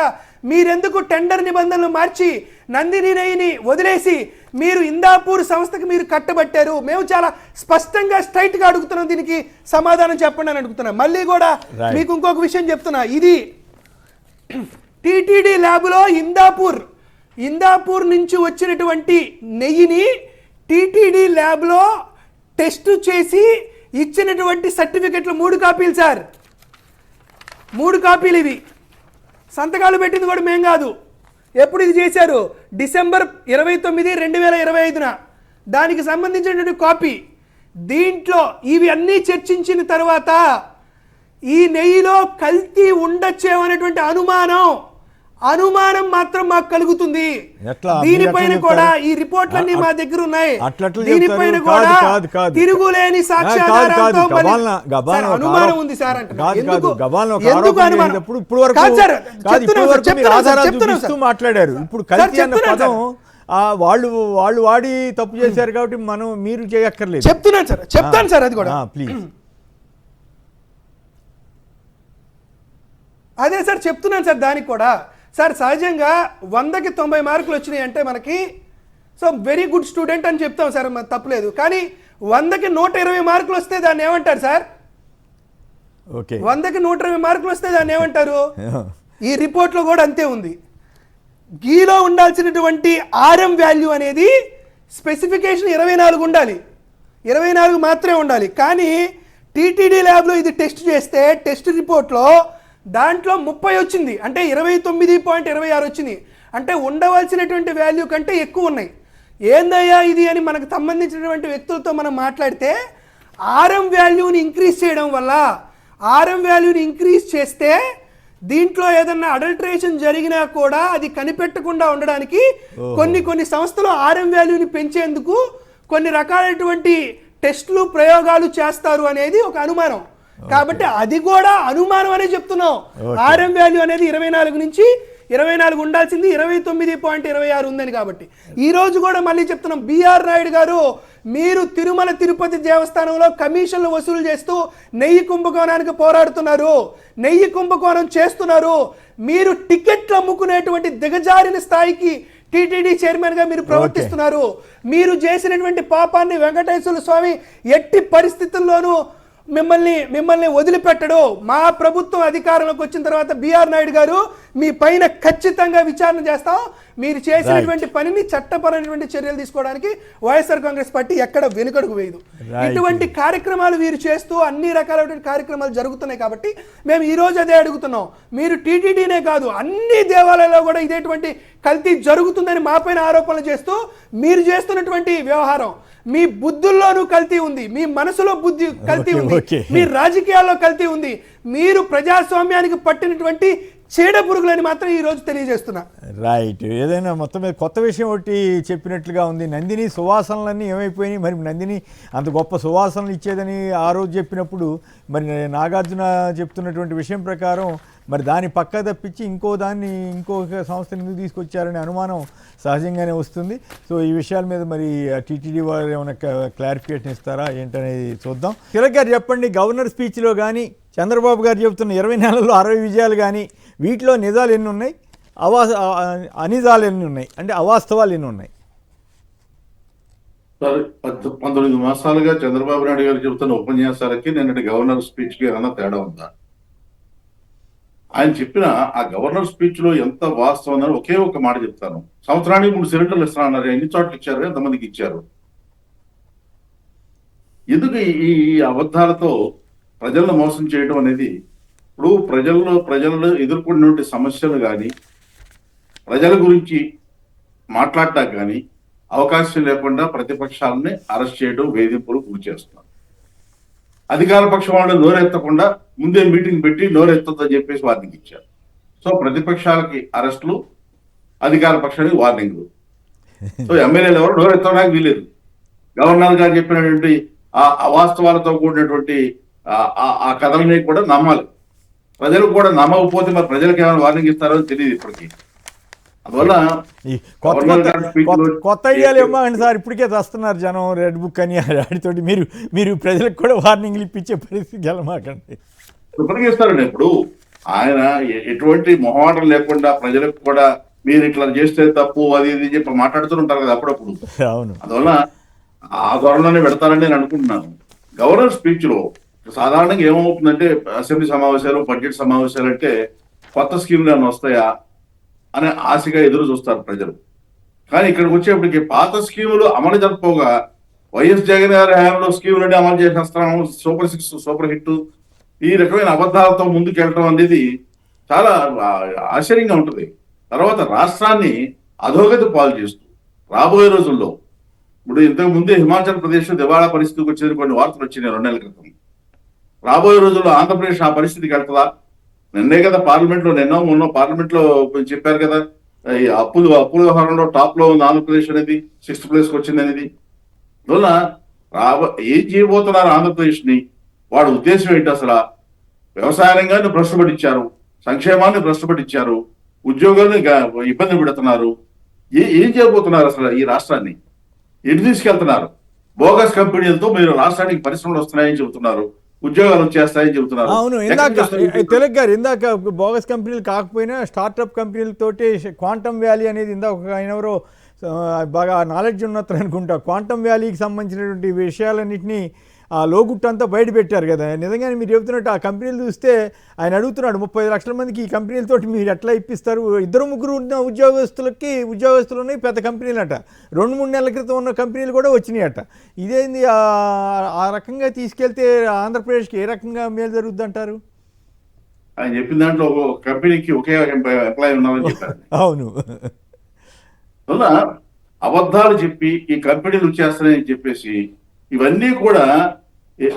S4: మీరెందుకు టెండర్ నిబంధనలు మార్చి నందిని నెయ్యిని వదిలేసి మీరు ఇందాపూర్ సంస్థకి మీరు కట్టబట్టారు? మేము చాలా స్పష్టంగా స్ట్రైట్ గా అడుగుతున్నాం, దీనికి సమాధానం చెప్పండి అని అడుగుతున్నాం. మళ్ళీ కూడా మీకు ఇంకొక విషయం చెప్తున్నా, ఇది టిటిడి ల్యాబ్లో ఇందాపూర్ నుంచి వచ్చినటువంటి నెయ్యిని టిటిడి ల్యాబ్లో టెస్ట్ చేసి ఇచ్చినటువంటి సర్టిఫికెట్లు 3 కాపీలు సార్, 3 కాపీలు. ఇవి సంతకాలు పెట్టింది కూడా మేం కాదు. ఎప్పుడు ఇది చేశారు? డిసెంబర్ 29, 2025న దానికి సంబంధించినటువంటి కాపీ. దీంట్లో ఇవి అన్నీ చర్చించిన తర్వాత ఈ నెయ్యిలో కల్తీ ఉండొచ్చేమనేటువంటి అనుమానం మాత్రం మాకు కలుగుతుంది. దీనిపైన కూడా ఈ రిపోర్ట్లన్నీ మా దగ్గర ఉన్నాయి. దీనిపైన కూడా తిరుగులేని సాక్ష్యాధారాలతో అనుమానం ఉంది సార్ అంటున్నారు.
S1: మాట్లాడారు. ఇప్పుడు కల్తీ అన్న పదం వాళ్ళు వాడి తప్పు చేశారు కాబట్టి మీరు చేయక్కర్లేదు.
S4: చెప్తాను సార్ అది కూడా
S1: ప్లీజ్.
S4: అదే సార్ చెప్తున్నాను సార్. దానికి కూడా సార్ సహజంగా 100కి 90 మార్కులు వచ్చినాయి అంటే మనకి సో వెరీ గుడ్ స్టూడెంట్ అని చెప్తాం సార్, తప్పలేదు. కానీ 100కి 120 మార్కులు వస్తే దాన్ని ఏమంటారు సార్? 100కి 120 మార్కులు వస్తే దాన్ని ఏమంటారు? ఈ రిపోర్ట్లో కూడా అంతే ఉంది. గీలో ఉండాల్సినటువంటి ఆర్ఎం వాల్యూ అనేది స్పెసిఫికేషన్ 24 ఉండాలి, 24 మాత్రమే ఉండాలి. కానీ టీటీడీ ల్యాబ్లో ఇది టెస్ట్ చేస్తే టెస్ట్ రిపోర్ట్లో దాంట్లో 30 వచ్చింది, అంటే 29.26 వచ్చింది. అంటే ఉండవలసినటువంటి వాల్యూ కంటే ఎక్కువ ఉన్నాయి. ఏందయ్యా ఇది అని మనకు సంబంధించినటువంటి వ్యక్తులతో మనం మాట్లాడితే ఆర్ఎం వాల్యూని ఇంక్రీజ్ చేయడం వల్ల, ఆర్ఎం వాల్యూని ఇంక్రీజ్ చేస్తే దీంట్లో ఏదన్నా అడల్టరేషన్ జరిగినా కూడా అది కనిపెట్టకుండా ఉండడానికి కొన్ని సంస్థలు ఆర్ఎం వాల్యూని పెంచేందుకు కొన్ని రకాలైనటువంటి టెస్టులు ప్రయోగాలు చేస్తారు అనేది ఒక అనుమానం. కాబట్టి అది కూడా అనుమానం అనే చెప్తున్నాం. ఆర్ఎం వాల్యూ అనేది 24 నుంచి 24 ఉండాల్సింది 29.26 ఉందని. కాబట్టి ఈ రోజు కూడా మళ్ళీ చెప్తున్నాం, బిఆర్ నాయుడు గారు మీరు తిరుమల తిరుపతి దేవస్థానంలో కమిషన్లు వసూలు చేస్తూ నెయ్యి కుంభకోణానికి పోరాడుతున్నారు, నెయ్యి కుంభకోణం చేస్తున్నారు. మీరు టికెట్లు అమ్ముకునేటువంటి దిగజారిన స్థాయికి టీటీడీ చైర్మన్ గా మీరు ప్రవర్తిస్తున్నారు. మీరు చేసినటువంటి పాపాన్ని వెంకటేశ్వర స్వామి ఎట్టి పరిస్థితుల్లోనూ మిమ్మల్ని వదిలిపెట్టడు. మా ప్రభుత్వం అధికారంలోకి వచ్చిన తర్వాత బిఆర్ నాయుడు గారు మీ పైన ఖచ్చితంగా విచారణ చేస్తాం. మీరు చేసినటువంటి పనిని చట్టపరమైనటువంటి చర్యలు తీసుకోవడానికి వైఎస్ఆర్ కాంగ్రెస్ పార్టీ ఎక్కడ వెనుకడుగు వేయదు. ఇటువంటి కార్యక్రమాలు వీరు చేస్తూ అన్ని రకాలైన కార్యక్రమాలు జరుగుతున్నాయి. కాబట్టి మేము ఈ రోజు అదే అడుగుతున్నాం, మీరు టీటీడీనే కాదు అన్ని దేవాలయాల్లో కూడా ఇదేటువంటి కల్తీ జరుగుతుందని మా పైన ఆరోపణలు చేస్తూ మీరు చేస్తున్నటువంటి వ్యవహారం, మీ బుద్ధుల్లోనూ కల్తీ ఉంది, మీ మనసులో బుద్ధి కల్తీ ఉంది, మీ రాజకీయాల్లో కల్తీ ఉంది. మీరు ప్రజాస్వామ్యానికి పట్టినటువంటి చీడ పురుగులని మాత్రం ఈ రోజు తెలియజేస్తున్నా.
S1: రైట్. ఏదైనా మొత్తం మీద కొత్త విషయం ఒకటి చెప్పినట్లుగా ఉంది. నందిని సువాసనలన్నీ ఏమైపోయినాయి? మరి నందిని అంత గొప్ప సువాసనలు ఇచ్చేదని ఆ రోజు చెప్పినప్పుడు మరి నాగార్జున చెప్తున్నటువంటి విషయం ప్రకారం మరి దాని పక్క తప్పించి ఇంకొక సంస్థను ఎందుకు తీసుకొచ్చారనే అనుమానం సహజంగానే వస్తుంది. సో ఈ విషయాల మీద మరి టీటీడీ వారు ఏమైనా క్లారిఫికేషన్ ఇస్తారా ఏంటనేది చూద్దాం. తిలక్ గారు చెప్పండి, గవర్నర్ స్పీచ్లో కానీ చంద్రబాబు గారు చెబుతున్న 20 నెలల్లో 60 విజయాలు కానీ వీటిలో నిజాలు ఎన్ని ఉన్నాయి, అనిజాలు ఎన్ని ఉన్నాయి, అంటే అవాస్తవాలు ఎన్ని ఉన్నాయి?
S2: 19 మాసాలుగా చంద్రబాబు నాయుడు గారు చెబుతున్న ఉపన్యాసాలకి నిన్నటి గవర్నర్ స్పీచ్కి ఏమన్నా తేడా ఉందా? ఆయన చెప్పిన ఆ గవర్నర్ స్పీచ్ లో ఎంత వాస్తవం అని ఒకే ఒక మాట చెప్తాను. సంవత్సరానికి 3 సిలిండర్లు ఇస్తున్నారు. ఎన్ని చోట్ల ఇచ్చారు, ఎంతమందికి ఇచ్చారు? ఎందుకు ఈ అబద్ధాలతో ప్రజలను మోసం చేయడం అనేది? ఇప్పుడు ప్రజలు ఎదుర్కొన్నటువంటి సమస్యలు కానీ ప్రజల గురించి మాట్లాడటానికి కానీ అవకాశం లేకుండా ప్రతిపక్షాలని అరెస్ట్ చేయడం, వేధింపులు గురి చేస్తున్నారు. అధికార పక్షం వాళ్ళు నోరెత్తకుండా ముందే మీటింగ్ పెట్టి నోరెత్తొద్దని చెప్పేసి వార్నింగ్ ఇచ్చారు. సో ప్రతిపక్షాలకి అరెస్టులు, అధికార పక్షానికి వార్నింగ్లు. సో ఎమ్మెల్యేలు ఎవరు నోరెత్తడానికి వీలేదు. గవర్నర్ గారు చెప్పినటువంటి ఆ అవాస్తవాలతో కూడినటువంటి ఆ కథలని కూడా నమ్మాలి. ప్రజలు కూడా నమ్మకపోతే మరి ప్రజలకు ఏమైనా వార్నింగ్ ఇస్తారో తెలియదు ఇప్పటికీ. అందువల్ల
S1: ఈ కొత్త ఐడియాలు ఇవ్వమండి సార్, ఇప్పటికే వస్తున్నారు జనం రెడ్ బుక్ అని వాటితోటి మీరు ప్రజలకు కూడా వార్నింగ్లు ఇప్పించే పరిస్థితి వెళ్ళమాకండి.
S2: ఇప్పటికీ ఇస్తారండి. ఇప్పుడు ఆయన ఎటువంటి మొహమాటం లేకుండా ప్రజలకు కూడా మీరు ఇట్లా చేస్తే తప్పు అది ఇది చెప్పి మాట్లాడుతుంటారు కదా అప్పుడప్పుడు.
S1: అవును.
S2: అందువల్ల ఆ ధోరణిలోనే పెడతారని నేను అనుకుంటున్నాను. గవర్నర్ స్పీచ్ లో సాధారణంగా ఏమవుతుందంటే అసెంబ్లీ సమావేశాలు, బడ్జెట్ సమావేశాలు అంటే కొత్త స్కీమ్లు ఏమైనా వస్తాయా అనే ఆశగా ఎదురు చూస్తారు ప్రజలు. కానీ ఇక్కడికి వచ్చేప్పటికి పాత స్కీములు అమలు జరపగా వైఎస్ జగన్ గారి హయాంలో స్కీములు అంటే అమలు చేసేస్తాం, సూపర్ 6, సూపర్ హిట్, ఈ రకమైన అబద్ధాలతో ముందుకెళ్ళటం అనేది చాలా ఆశ్చర్యంగా ఉంటుంది. తర్వాత రాష్ట్రాన్ని అధోగతి పాలు చేస్తూ రాబోయే రోజుల్లో ఇప్పుడు ఇంతకు ముందే హిమాచల్ ప్రదేశ్ దివాళా పరిస్థితికి వచ్చేది కొన్ని వార్తలు వచ్చినాయి 2 నెలల క్రితం. రాబోయే రోజుల్లో ఆంధ్రప్రదేశ్ ఆ పరిస్థితికి వెళ్తుందా? నిన్నే కదా మొన్న పార్లమెంట్ లో చెప్పారు కదా, ఈ అప్పుల వ్యవహారంలో టాప్ లో ఉంది ఆంధ్రప్రదేశ్ అనేది, 6th ప్లేస్కి వచ్చింది అనేది. అందువల్ల ఏం చేయబోతున్నారు ఆంధ్రప్రదేశ్ ని? వాడి ఉద్దేశం ఏంటి అసలు? వ్యవసాయ రంగాన్ని భ్రష్టుపట్టించారు, సంక్షేమాన్ని భ్రష్టుపట్టించారు, ఉద్యోగాన్ని ఇబ్బంది పెడుతున్నారు. ఏం చేయబోతున్నారు అసలు? ఈ రాష్ట్రాన్ని ఎటు తీసుకెళ్తున్నారు? బోగస్ కంపెనీలతో మీరు రాష్ట్రానికి పరిశ్రమలు వస్తున్నాయని చెబుతున్నారు, ఉద్యోగాలు వచ్చేస్తాయని చెబుతున్నారు.
S1: అవును, తెలుగు గారు ఇందాక బోగస్ కంపెనీలు కాకపోయినా స్టార్టప్ కంపెనీలతోటి క్వాంటమ్ వ్యాలీ అనేది ఇందాక ఆయన ఎవరో బాగా నాలెడ్జ్ ఉన్నట్టు అనుకుంటా, క్వాంటమ్ వ్యాలీకి సంబంధించినటువంటి విషయాలన్నింటినీ ఆ లోగుట్టంతా బయట పెట్టారు కదా. నిజంగానే మీరు చెబుతున్నట్టు ఆ కంపెనీలు చూస్తే ఆయన అడుగుతున్నాడు 35 లక్షల మందికి ఈ కంపెనీలతోటి మీరు ఎట్లా ఇప్పిస్తారు? 2-3 ఉన్న ఉద్యోగస్తులు ఉన్నాయి, పెద్ద కంపెనీలు అట. 2-3 నెలల క్రితం ఉన్న కంపెనీలు కూడా వచ్చినాయట. ఇదేంది? ఆ రకంగా తీసుకెళ్తే ఆంధ్రప్రదేశ్కి ఏ రకంగా మేలు జరుగుద్ది అంటారు?
S2: ఆయన చెప్పిన దాంట్లో ఒక కంపెనీకి ఒకే ఎంప్లాయీ ఉన్నారని చెప్పారు.
S1: అవును.
S2: అలా అబద్ధాలు చెప్పి ఈ కంపెనీలు వచ్చేస్తాయని చెప్పేసి ఇవన్నీ కూడా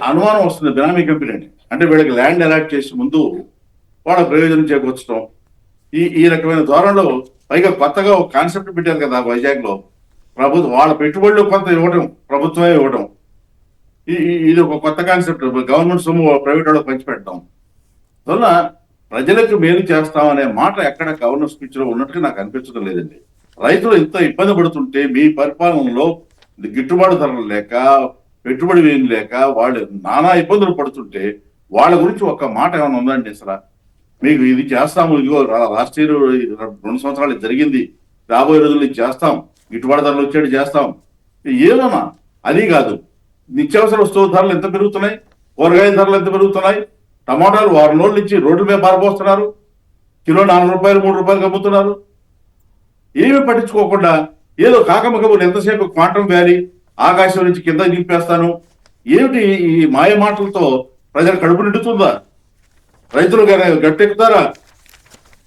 S2: అనుమానం వస్తుంది. బినామీ కంపెనీ అంటే వీళ్ళకి ల్యాండ్ అలాట్ చేసి ముందు వాళ్ళ ప్రయోజనం చేకూర్చడం, ఈ రకమైన ధోరణిలో పైగా కొత్తగా ఒక కాన్సెప్ట్ పెట్టారు కదా వైజాగ్ లో. వాళ్ళ పెట్టుబడులు కొంత ఇవ్వడం, ప్రభుత్వమే ఇవ్వడం, ఇది ఒక కొత్త కాన్సెప్ట్. గవర్నమెంట్ సొమ్ము ప్రైవేట్ వాళ్ళకి పంచిపెట్టడం. అందువల్ల ప్రజలకు మేలు చేస్తామనే మాట ఎక్కడ గవర్నర్ స్పీచ్ లో ఉన్నట్టుగా నాకు అనిపించడం లేదండి. రైతులు ఇంత ఇబ్బంది పడుతుంటే మీ పరిపాలనలో గిట్టుబాటు ధరలు లేక, పెట్టుబడి ఏం లేక వాళ్ళు నానా ఇబ్బందులు పడుతుంటే వాళ్ళ గురించి ఒక్క మాట ఏమైనా ఉందండి అసలు? మీకు ఇది చేస్తాము, ఇదిగో లాస్ట్ ఇయర్ 2 సంవత్సరాలు జరిగింది, రాబోయే రోజుల్లో ఇది చేస్తాం, గిట్టుబాటు ధరలు వచ్చేది చేస్తాం, ఏమన్నా? అది కాదు. నిత్యావసర వస్తువుల ధరలు ఎంత పెరుగుతున్నాయి, కూరగాయల ధరలు ఎంత పెరుగుతున్నాయి, టమాటాలు 6 రోజుల నుంచి రోడ్ల మీద పారబోస్తున్నారు, కిలో 4 రూపాయలు 3 రూపాయలు అమ్ముతున్నారు. ఏమీ పట్టించుకోకుండా ఏదో కాకమ్మ కబుర్లు, ఎంతసేపు క్వాంటమ్ వ్యాలీ, ఆకాశం నుంచి కింద దింపేస్తాను, ఏమిటి ఈ మాయ మాటలతో ప్రజలు కడుపు నిండుతుందా? రైతులు గట్టెక్కుతారా?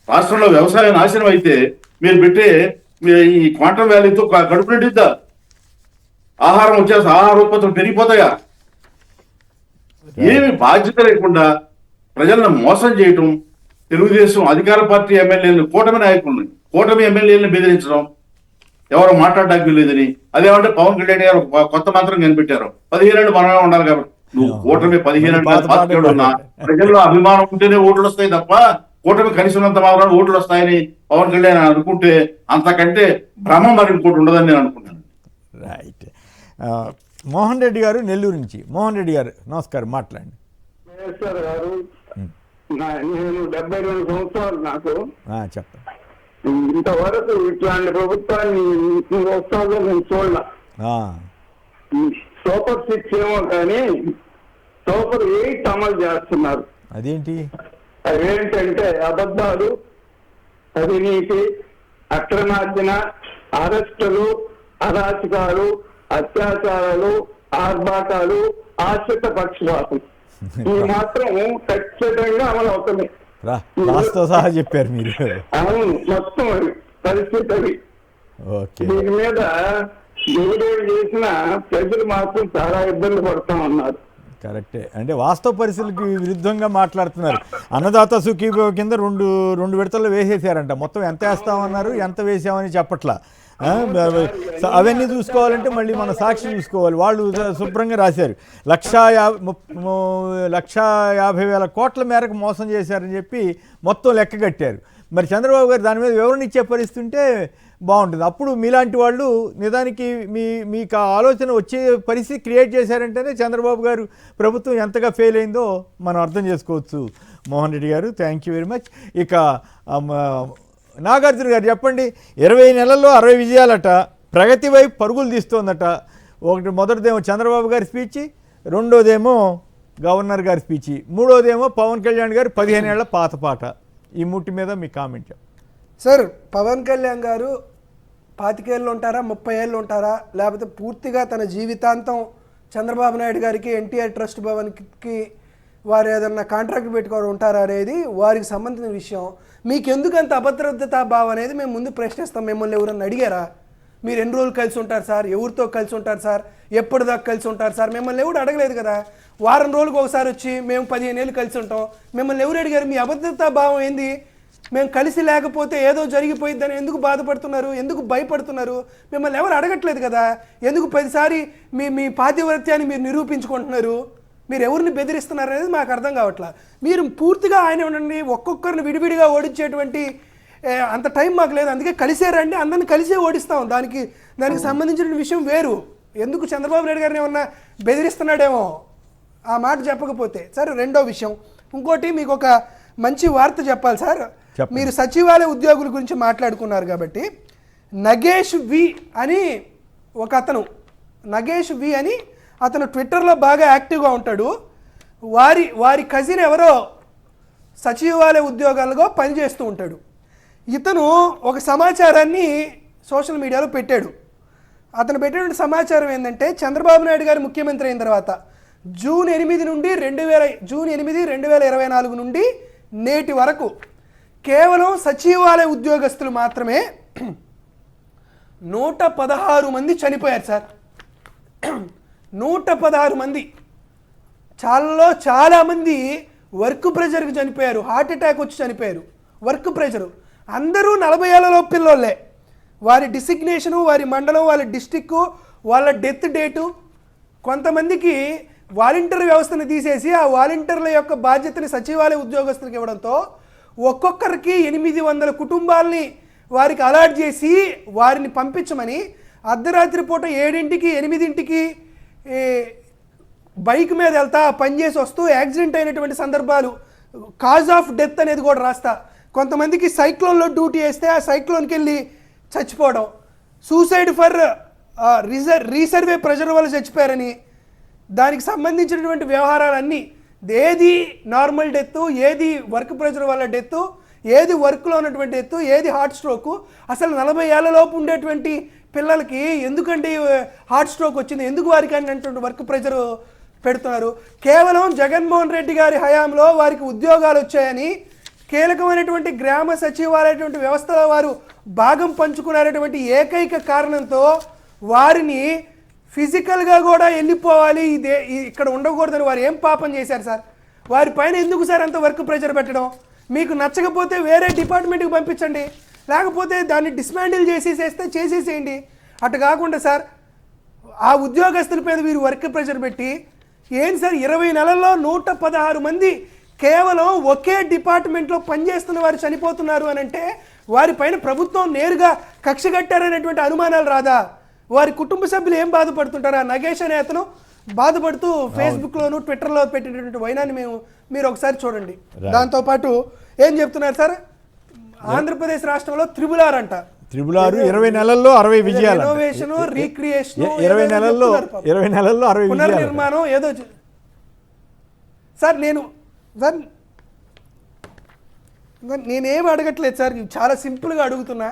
S2: రాష్ట్రంలో వ్యవసాయం నాశనం అయితే మీరు పెట్టే ఈ క్వాంటమ్ వ్యాలీతో కడుపు నిండిద్దా? ఆహారం వచ్చేసి ఆహార ఉత్పత్తులు పెరిగిపోతాయా? ఏమి బాధ్యత లేకుండా ప్రజలను మోసం చేయటం, తెలుగుదేశం అధికార పార్టీ ఎమ్మెల్యేలను, కూటమి ఎమ్మెల్యేలను బెదిరించడం, ఎవరు మాట్లాడడానికి లేదని. అదేమంటే పవన్ కళ్యాణ్ గారు కొత్త మంత్రం కనిపెట్టారు, 15 ఏళ్ళు మనమే ఉండాలి కాబట్టి. నువ్వు కూటమి 15 ఏళ్ళు ఉన్నా ప్రజల్లో అభిమానం ఉంటేనే ఓట్లు వస్తాయి తప్ప కూటమి కలిసి ఉన్నంత మాత్రం ఓట్లు వస్తాయని పవన్ కళ్యాణ్ అనుకుంటే అంతకంటే భ్రమ మరి ఇంకోటి ఉండదని నేను అనుకుంటాను.
S1: రైట్. మోహన్ రెడ్డి గారు నెల్లూరు నుంచి. మోహన్ రెడ్డి గారు నమస్కారం, మాట్లాడండి.
S5: గారు నేను 72 సంవత్సరాలు నాకు.
S1: చెప్పండి.
S5: ఇంతవరకు ఇట్లాంటి ప్రభుత్వాన్ని వస్తుందో నేను చూడలే. సూపర్ 6 ఏమో కానీ సూపర్ 8 అమలు చేస్తున్నారు.
S1: అదేంటి?
S5: అదేంటంటే అబద్ధాలు, అవినీతి, అక్రమార్జన, అరెస్టులు, అరాచకాలు, అత్యాచారాలు, ఆర్భాటాలు, ఆశ్రిత పక్షపాతం ఈ మాత్రం ఖచ్చితంగా అమలు అవుతుంది.
S1: రాష్ట్ర సహా చెప్పారు మీరు.
S5: అవును, మొత్తం పరిస్థితి అది. దీని మీద ఎవరు చేసిన ప్రజలు మాత్రం చాలా ఇబ్బంది పడుతూ ఉన్నారు.
S1: కరెక్టే. అంటే వాస్తవ పరిస్థితులకు విరుద్ధంగా మాట్లాడుతున్నారు. అన్నదాత సుఖీభవ కింద రెండు విడతల్లో వేసేసారంట. మొత్తం ఎంత వేస్తామన్నారు, ఎంత వేసామని చెప్పట్లా. అవన్నీ చూసుకోవాలంటే మళ్ళీ మన సాక్షి చూసుకోవాలి. వాళ్ళు శుభ్రంగా రాశారు 1,50,000 కోట్ల మేరకు మోసం చేశారని చెప్పి మొత్తం లెక్క కట్టారు. మరి చంద్రబాబు గారు దాని మీద వివరణ ఇచ్చే పరిస్థితి ఉంటే బాగుంటుంది. అప్పుడు మీలాంటి వాళ్ళు నిజానికి మీకు ఆ ఆలోచన వచ్చే పరిస్థితి క్రియేట్ చేశారంటేనే చంద్రబాబు గారు ప్రభుత్వం ఎంతగా ఫెయిల్ అయిందో మనం అర్థం చేసుకోవచ్చు. మోహన్ రెడ్డి గారు, థ్యాంక్ యూ వెరీ మచ్. ఇక నాగార్జున గారు చెప్పండి, 20 నెలల్లో 60 విజయాలట, ప్రగతి వైపు పరుగులు తీస్తోందట. మొదటిదేమో చంద్రబాబు గారి స్పీచ్, రెండోదేమో గవర్నర్ గారి స్పీచ్, మూడోదేమో పవన్ కళ్యాణ్ గారు 15 ఏళ్ల పాత పాట. ఈ మూటి మీద మీ కామెంట్.
S4: సార్, పవన్ కళ్యాణ్ గారు 25 ఏళ్ళు ఉంటారా, 30 ఏళ్ళు ఉంటారా, లేకపోతే పూర్తిగా తన జీవితాంతం చంద్రబాబు నాయుడు గారికి ఎన్టీఆర్ ట్రస్ట్ భవన్కి వారు ఏదన్నా కాంట్రాక్ట్ పెట్టుకొని ఉంటారా అనేది వారికి సంబంధించిన విషయం. మీకు ఎందుకు అంత అభద్రతా భావం అనేది మేము ముందు ప్రశ్నిస్తాం. మిమ్మల్ని ఎవరన్నా అడిగారా? మీరు ఎన్ని రోజులు కలిసి ఉంటారు సార్, ఎవరితో కలిసి ఉంటారు సార్, ఎప్పటిదాకా కలిసి ఉంటారు సార్, మిమ్మల్ని ఎవరు అడగలేదు కదా. వారం రోజులకు ఒకసారి వచ్చి మేము 15 ఏళ్ళు కలిసి ఉంటాం, మిమ్మల్ని ఎవరు అడిగారు? మీ అభద్రతా భావం ఏంది? మేము కలిసి లేకపోతే ఏదో జరిగిపోయిద్దని ఎందుకు బాధపడుతున్నారు, ఎందుకు భయపడుతున్నారు? మిమ్మల్ని ఎవరు అడగట్లేదు కదా. ఎందుకు ప్రతిసారి మీ పాతివ్రత్యాన్ని మీరు నిరూపించుకుంటున్నారు? మీరు ఎవరిని బెదిరిస్తున్నారు అనేది మాకు అర్థం కావట్లా. మీరు పూర్తిగా ఆయన ఉండండి, ఒక్కొక్కరిని విడివిడిగా ఓడించేటువంటి అంత టైం మాకు లేదు. అందుకే కలిసారండి, అందరిని కలిసే ఓడిస్తాం. దానికి సంబంధించిన విషయం వేరు. ఎందుకు చంద్రబాబు నాయుడు గారిని ఏమన్నా బెదిరిస్తున్నాడేమో ఆ మాట చెప్పకపోతే. సరే, రెండో విషయం, ఇంకోటి మీకు ఒక మంచి వార్త చెప్పాలి సార్. మీరు సచివాలయ ఉద్యోగుల గురించి మాట్లాడుకున్నారు కాబట్టి నగేష్ వి అని ఒక అతను, నగేష్ వి అని అతను ట్విట్టర్లో బాగా యాక్టివ్గా ఉంటాడు. వారి కజిన్ ఎవరో సచివాలయ ఉద్యోగాలుగా పనిచేస్తూ ఉంటాడు. ఇతను ఒక సమాచారాన్ని సోషల్ మీడియాలో పెట్టాడు. అతను పెట్టిన సమాచారం ఏంటంటే, చంద్రబాబు నాయుడు గారు ముఖ్యమంత్రి అయిన తర్వాత జూన్ 8 నుండి 2024 నుండి నేటి వరకు కేవలం సచివాలయ ఉద్యోగస్తులు మాత్రమే 116 మంది చనిపోయారు సార్. 116 మంది. చాలామంది వర్క్ ప్రెషర్కి చనిపోయారు, హార్ట్ అటాక్ వచ్చి చనిపోయారు. Work pressure. అందరూ 40 ఏళ్లలో పిల్లోళ్ళే. వారి డిసిగ్నేషను, వారి మండలం, వాళ్ళ డిస్టిక్, వాళ్ళ డెత్ డేటు. కొంతమందికి వాలంటీర్ వ్యవస్థను తీసేసి ఆ వాలంటీర్ల యొక్క బాధ్యతని సచివాలయ ఉద్యోగస్తులకు ఇవ్వడంతో ఒక్కొక్కరికి 800 కుటుంబాలని వారికి అలాట్ చేసి వారిని పంపించమని అర్ధరాత్రి పూట 7ంటికి 8ంటికి బైక్ మీద వెళ్తా పనిచేసి వస్తూ యాక్సిడెంట్ అయినటువంటి సందర్భాలు, కాజ్ ఆఫ్ డెత్ అనేది కూడా రాస్తా. కొంతమందికి సైక్లోన్లో డ్యూటీ వేస్తే ఆ సైక్లోన్కి వెళ్ళి చచ్చిపోవడం, సూసైడ్ ఫర్ రీసర్వే ప్రెజర్ వల్ల చచ్చిపోయారని, దానికి సంబంధించినటువంటి వ్యవహారాలన్నీ, ఏది నార్మల్ డెత్, ఏది వర్క్ ప్రెషర్ వల్ల డెత్, ఏది వర్క్లో ఉన్నటువంటి డెత్, ఏది హార్ట్ స్ట్రోకు. అసలు 40 ఏళ్లలోపు ఉండేటువంటి పిల్లలకి ఎందుకంటే హార్ట్ స్ట్రోక్ వచ్చింది, ఎందుకు వారికి అన్నటువంటి వర్క్ ప్రెషర్ పెడుతున్నారు? కేవలం జగన్మోహన్ రెడ్డి గారి హయాంలో వారికి ఉద్యోగాలు వచ్చాయని, కీలకమైనటువంటి గ్రామ సచివాలయటువంటి వ్యవస్థలో వారు భాగం పంచుకునేటువంటి ఏకైక కారణంతో వారిని ఫిజికల్గా కూడా వెళ్ళిపోవాలి, ఇక్కడ ఉండకూడదని వారు ఏం పాపం చేశారు సార్? వారి పైన ఎందుకు సార్ అంత వర్క్ ప్రెషర్ పెట్టడం? మీకు నచ్చకపోతే వేరే డిపార్ట్మెంట్కి పంపించండి, లేకపోతే దాన్ని డిస్మాండిల్ చేసేసేయండి. అటు కాకుండా సార్ ఆ ఉద్యోగస్తుల మీద వీరు వర్క్ ప్రెషర్ పెట్టి ఏంటి సార్ 20 నెలల్లో 116 మంది కేవలం ఒకే డిపార్ట్మెంట్లో పనిచేస్తున్న వారు చనిపోతున్నారు అని అంటే వారిపైన ప్రభుత్వం నేరుగా కక్ష కట్టారనేటువంటి అనుమానాలు రాదా? వారి కుటుంబ సభ్యులు ఏం బాధపడుతుంటారు? ఆ నగేష్ అనే అతను బాధపడుతూ ఫేస్బుక్లోను ట్విట్టర్లో పెట్టినటువంటి వైనాన్ని మీరు ఒకసారి చూడండి. దాంతోపాటు ఏం చెప్తున్నారు సార్, ఆంధ్రప్రదేశ్ రాష్ట్రంలో త్రిబులార్ అంట,
S1: త్రిబులారు 20 నెలల్లో 60 విజయాలు,
S4: ఇన్నోవేషన్, రీక్రియేషన్,
S1: 20 నెలల్లో 60
S4: పునర్నిర్మాణం ఏదో సార్. నేనేం అడగట్లేదు సార్, చాలా సింపుల్గా అడుగుతున్నా.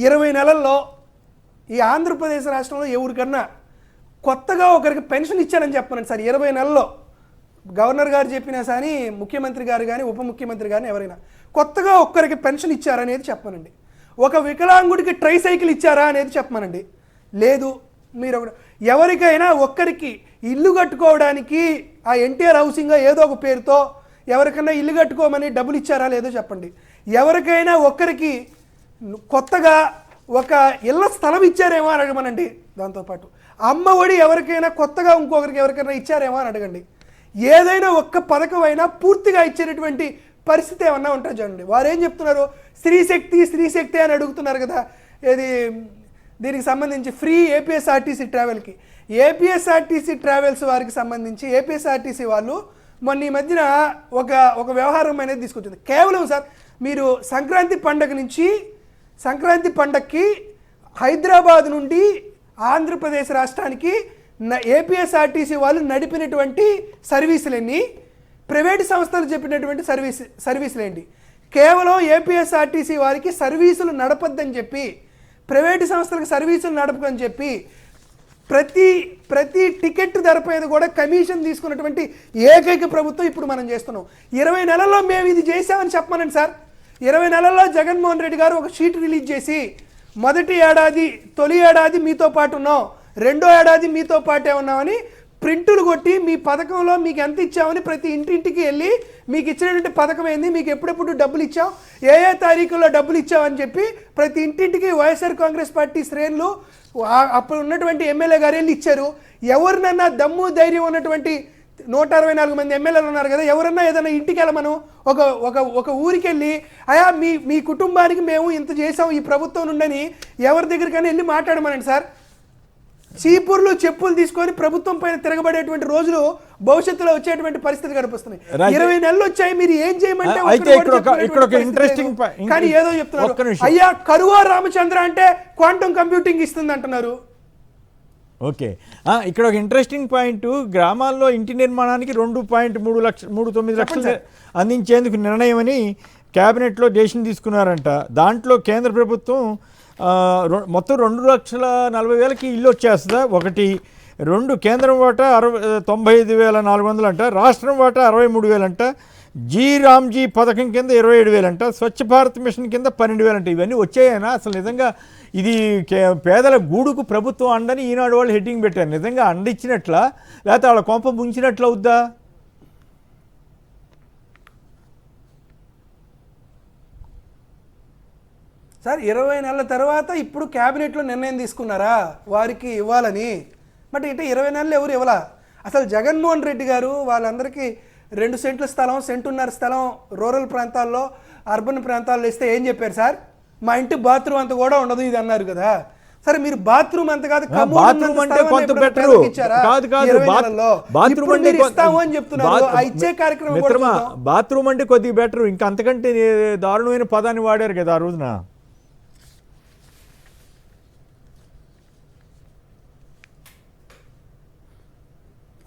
S4: 20 నెలల్లో ఈ ఆంధ్రప్రదేశ్ రాష్ట్రంలో ఎవరికన్నా కొత్తగా ఒకరికి పెన్షన్ ఇచ్చారని చెప్పనండి సార్. 20 నెలల్లో గవర్నర్ గారు చెప్పినా కానీ, ముఖ్యమంత్రి గారు కానీ, ఉప ముఖ్యమంత్రి కానీ ఎవరైనా కొత్తగా ఒక్కరికి పెన్షన్ ఇచ్చారనేది చెప్పమనండి. ఒక వికలాంగుడికి ట్రైసైకిల్ ఇచ్చారా అనేది చెప్పమనండి. లేదు. మీరు ఎవరికైనా ఒక్కరికి ఇల్లు కట్టుకోవడానికి ఆ ఎన్టీఆర్ హౌసింగ్ ఏదో ఒక పేరుతో ఎవరికైనా ఇల్లు కట్టుకోమని డబ్బులు ఇచ్చారా లేదో చెప్పండి. ఎవరికైనా ఒక్కరికి కొత్తగా ఒక ఇళ్ళ స్థలం ఇచ్చారేమో అని అడగమనండి. దాంతోపాటు అమ్మ ఒడి ఎవరికైనా కొత్తగా ఇంకొకరికి ఎవరికైనా ఇచ్చారేమో అని అడగండి. ఏదైనా ఒక్క పథకం అయినా పూర్తిగా ఇచ్చేటటువంటి పరిస్థితి ఏమన్నా ఉంటుంది చూడండి. వారు ఏం చెప్తున్నారు, స్త్రీశక్తి అని అడుగుతున్నారు కదా. ఏది దీనికి సంబంధించి ఫ్రీ ఏపీఎస్ఆర్టీసీ ట్రావెల్కి, ఏపీఎస్ఆర్టీసీ ట్రావెల్స్ వారికి సంబంధించి ఏపీఎస్ఆర్టీసీ వాళ్ళు మొన్న ఈ మధ్యన ఒక వ్యవహారం అనేది తీసుకొచ్చింది. కేవలం సార్ మీరు సంక్రాంతి పండగకి హైదరాబాద్ నుండి ఆంధ్రప్రదేశ్ రాష్ట్రానికి ఏపీఎస్ఆర్టీసీ వాళ్ళు నడిపినటువంటి సర్వీసులన్నీ, ప్రైవేటు సంస్థలు చెప్పినటువంటి సర్వీసులేంటి. కేవలం ఏపీఎస్ఆర్టీసీ వారికి సర్వీసులు నడపద్దని చెప్పి, ప్రైవేటు సంస్థలకు సర్వీసులు నడపదని చెప్పి ప్రతి టికెట్ ధర పైన కూడా కమిషన్ తీసుకున్నటువంటి ఏకైక ప్రభుత్వం ఇప్పుడు మనం చేస్తున్నాం. 20 నెలల్లో మేము ఇది చేసామని చెప్పమనండి సార్. 20 నెలల్లో జగన్మోహన్ రెడ్డి గారు ఒక షీట్ రిలీజ్ చేసి, తొలి ఏడాది మీతో పాటు ఉన్నాం, రెండో ఏడాది మీతో పాటే ఉన్నామని ప్రింటులు కొట్టి మీ పథకంలో మీకు ఎంత ఇచ్చామని ప్రతి ఇంటింటికి వెళ్ళి మీకు ఇచ్చినటువంటి పథకం ఏంది, మీకు ఎప్పుడెప్పుడు డబ్బులు ఇచ్చాం, ఏ తారీఖుల్లో డబ్బులు ఇచ్చామని చెప్పి ప్రతి ఇంటింటికి వైఎస్ఆర్ కాంగ్రెస్ పార్టీ శ్రేణులు అప్పుడు ఉన్నటువంటి ఎమ్మెల్యే గారు వెళ్ళి ఇచ్చారు. ఎవరినన్నా దమ్ము ధైర్యం ఉన్నటువంటి 164 మంది ఎమ్మెల్యేలు ఉన్నారు కదా, ఎవరన్నా ఏదైనా ఇంటికి వెళ్ళమను, ఒక ఊరికి వెళ్ళి అయా మీ కుటుంబానికి మేము ఇంత చేసాం ఈ ప్రభుత్వం నుండని ఎవరి దగ్గరికైనా వెళ్ళి మాట్లాడమనండి సార్. చీపుర్లు చెప్పులు తీసుకొని ప్రభుత్వం పైన తిరగబడేటువంటి రోజులు భవిష్యత్తులో వచ్చేటువంటి పరిస్థితి కనిపిస్తున్నాయి. 20 నెలలు వచ్చాయి, మీరు ఏం చేయమంటే కానీ ఏదో చెప్తున్నారు. అయ్యా కరువా రామచంద్ర అంటే క్వాంటమ్ కంప్యూటింగ్ ఇస్తుంది అంటున్నారు.
S1: ఓకే, ఇక్కడ ఒక ఇంట్రెస్టింగ్ పాయింట్, గ్రామాల్లో ఇంటి నిర్మాణానికి 2.39 లక్షలు అందించేందుకు నిర్ణయం అని క్యాబినెట్లో డెసిషన్ తీసుకున్నారంట. దాంట్లో కేంద్ర ప్రభుత్వం మొత్తం 2,40,000కి ఇల్లు వచ్చేస్తుందా? 1. 2 కేంద్రం వాటా 95,400 అంట, రాష్ట్రం వాటా 63,000 అంట, రామ్జీ పథకం కింద 27,000 అంట, స్వచ్ఛ భారత్ మిషన్ కింద 12,000 అంట. ఇవన్నీ వచ్చాయనా? అసలు నిజంగా ఇది పేదల గూడుకు ప్రభుత్వం అండని ఈనాడు వాళ్ళు హెడ్డింగ్ పెట్టారు. నిజంగా అండ ఇచ్చినట్లా లేకపోతే వాళ్ళ కొంప ముంచినట్లు అవుద్దా?
S4: సార్ 20 నెలల తర్వాత ఇప్పుడు క్యాబినెట్లో నిర్ణయం తీసుకున్నారా వారికి ఇవ్వాలని? బట్ ఇటు 20 నెలలు ఎవరు ఇవ్వాలా? అసలు జగన్మోహన్ రెడ్డి గారు వాళ్ళందరికీ 2 సెంట్ల స్థలం, 1.5 సెంట్ స్థలం రూరల్ ప్రాంతాల్లో, అర్బన్ ప్రాంతాల్లో ఇస్తే ఏం చెప్పారు సార్? మా ఇంటి బాత్రూమ్ అంత కూడా ఉండదు ఇది అన్నారు కదా. సరే మీరు బాత్రూమ్ అంత కాదు,
S1: బాత్రూమ్ అంటే కొంత బెటర్ కాదు, బాత్రూమ్ అంటే
S4: ఇస్తాము అని చెప్తున్నారు. ఇచ్చే కార్యక్రమం
S1: బాత్రూమ్ అంటే కొద్దిగా బెటర్, ఇంకా అంతకంటే దారుణమైన పదాన్ని వాడారు కదా ఆ రోజున.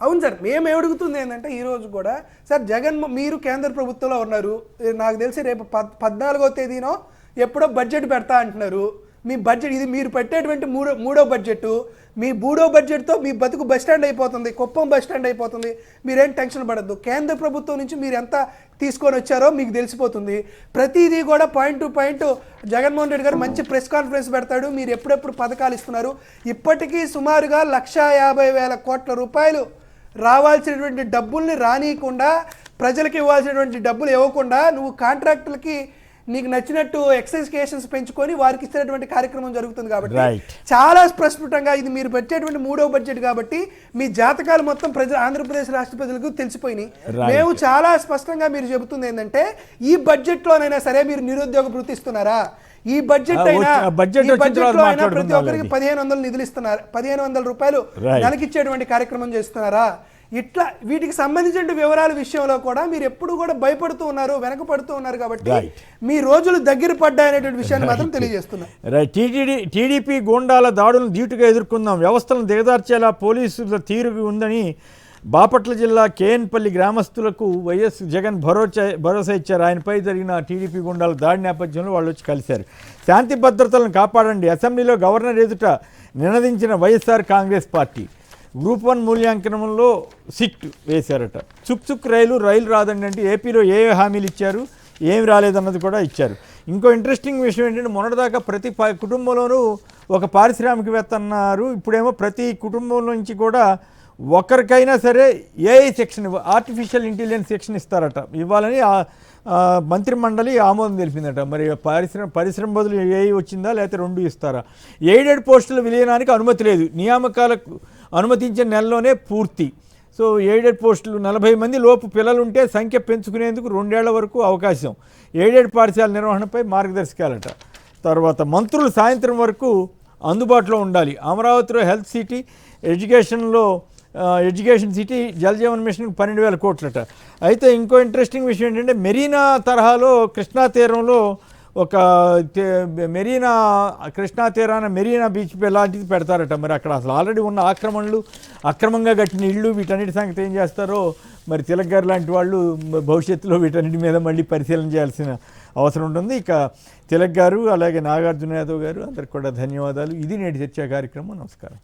S4: అవును సార్, మేము అడుగుతుంది ఏంటంటే ఈరోజు కూడా సార్ మీరు కేంద్ర ప్రభుత్వంలో ఉన్నారు, నాకు తెలిసి రేపు 14వ తేదీనో ఎప్పుడో బడ్జెట్ పెడతా అంటున్నారు. మీ బడ్జెట్ ఇది మీరు పెట్టేటువంటి మూడో బడ్జెట్, మీ 3వ బడ్జెట్తో మీ బతుకు బస్టాండ్ అయిపోతుంది, కుప్పం బస్టాండ్ అయిపోతుంది. మీరేం టెన్షన్ పడద్దు. కేంద్ర ప్రభుత్వం నుంచి మీరు ఎంత తీసుకొని వచ్చారో మీకు తెలిసిపోతుంది. ప్రతిదీ కూడా point to point Jaganmohan Reddy గారు మంచి ప్రెస్ కాన్ఫరెన్స్ పెడతాడు. మీరు ఎప్పుడెప్పుడు పథకాలు ఇస్తున్నారు? ఇప్పటికీ సుమారుగా 1,50,000 కోట్ల రూపాయలు రావాల్సినటువంటి డబ్బుల్ని రానియకుండా, ప్రజలకు ఇవ్వాల్సినటువంటి డబ్బులు ఇవ్వకుండా నువ్వు కాంట్రాక్టులకి నీకు నచ్చినట్టు ఎక్సైజ్ పెంచుకొని వారికి ఇచ్చినటువంటి కార్యక్రమం జరుగుతుంది. కాబట్టి చాలా స్పష్టంగా ఇది మీరు పెట్టేటువంటి 3వ బడ్జెట్ కాబట్టి మీ జాతకాలు మొత్తం ఆంధ్రప్రదేశ్ రాష్ట్ర ప్రజలకు తెలిసిపోయినాయి. మేము చాలా స్పష్టంగా మీరు చెబుతుంది ఏంటంటే ఈ బడ్జెట్లోనైనా సరే మీరు నిరుద్యోగ భృతి ఇస్తున్నారా? ఈ బడ్జెట్ అయినా ప్రతి ఒక్కరికి 1,500 నిధులు ఇస్తున్నారు, 1,500 రూపాయలు నెలకిచ్చేటువంటి కార్యక్రమం చేస్తున్నారా? ఇట్లా వీటికి సంబంధించిన వివరాల విషయంలో కూడా మీరు ఎప్పుడు కూడా భయపడుతూ ఉన్నారు, వెనకపడుతూ ఉన్నారు. కాబట్టి మీ రోజులు దగ్గర పడ్డాయనేటువంటి విషయాన్ని మాత్రం తెలియజేస్తున్నారు.
S1: టీడీపీ గూండాల దాడులను ధీటుగా ఎదుర్కొందాం, వ్యవస్థలను దిగదార్చేలా పోలీసుల తీరు ఉందని బాపట్ల జిల్లా కేఎన్పల్లి గ్రామస్తులకు వైఎస్ జగన్ భరోసా ఇచ్చారు. ఆయనపై జరిగిన టీడీపీ గుండాల దాడి నేపథ్యంలో వాళ్ళు వచ్చి కలిశారు. శాంతి భద్రతలను కాపాడండి, అసెంబ్లీలో గవర్నర్ ఎదుట నినదించిన వైఎస్ఆర్ కాంగ్రెస్ పార్టీ. గ్రూప్ 1 మూల్యాంకనంలో సిట్ వేశారట. చుక్ రైలు రాదండి అంటే ఏపీలో ఏ హామీలు ఇచ్చారు, ఏమి రాలేదన్నది కూడా ఇచ్చారు. ఇంకో ఇంట్రెస్టింగ్ విషయం ఏంటంటే మొన్నటిదాకా ప్రతి కుటుంబంలోనూ ఒక పారిశ్రామికవేత్త అన్నారు. ఇప్పుడేమో ప్రతి కుటుంబం నుంచి కూడా ఒకరికైనా సరే AI section artificial intelligence section ఇస్తారట, ఇవ్వాలని మంత్రి మండలి ఆమోదం తెలిపిందట. మరి పరిశ్రమ బదులు ఏఐ వచ్చిందా లేకపోతే రెండు ఇస్తారా? ఎయిడెడ్ పోస్టుల విలీనానికి అనుమతి లేదు, నియామకాలకు అనుమతించిన నెలలోనే పూర్తి. సో ఎయిడెడ్ పోస్టులు 40 మంది లోపు పిల్లలుంటే సంఖ్య పెంచుకునేందుకు 2 ఏళ్ల వరకు అవకాశం. ఎయిడెడ్ పాఠశాల నిర్వహణపై మార్గదర్శకాలట. తర్వాత మంత్రులు సాయంత్రం వరకు అందుబాటులో ఉండాలి. అమరావతిలో health city, education city, Jal Jeevan మిషన్కి 12,000 కోట్లట. అయితే ఇంకో ఇంట్రెస్టింగ్ విషయం ఏంటంటే మెరీనా తరహాలో కృష్ణా తీరంలో ఒక కృష్ణా తీరాన మెరీనా బీచ్ లాంటిది పెడతారట. మరి అక్కడ అసలు ఆల్రెడీ ఉన్న ఆక్రమణలు, అక్రమంగా కట్టిన ఇళ్ళు, వీటన్నిటి సంగతి ఏం చేస్తారో మరి తిలక్ గారు లాంటి వాళ్ళు భవిష్యత్తులో వీటన్నిటి మీద మళ్ళీ పరిశీలన చేయాల్సిన అవసరం ఉంటుంది. ఇక తిలక్ గారు అలాగే నాగార్జున యాదవ్ గారు అందరికి కూడా ధన్యవాదాలు. ఇది నేటి చర్చా కార్యక్రమం. నమస్కారం.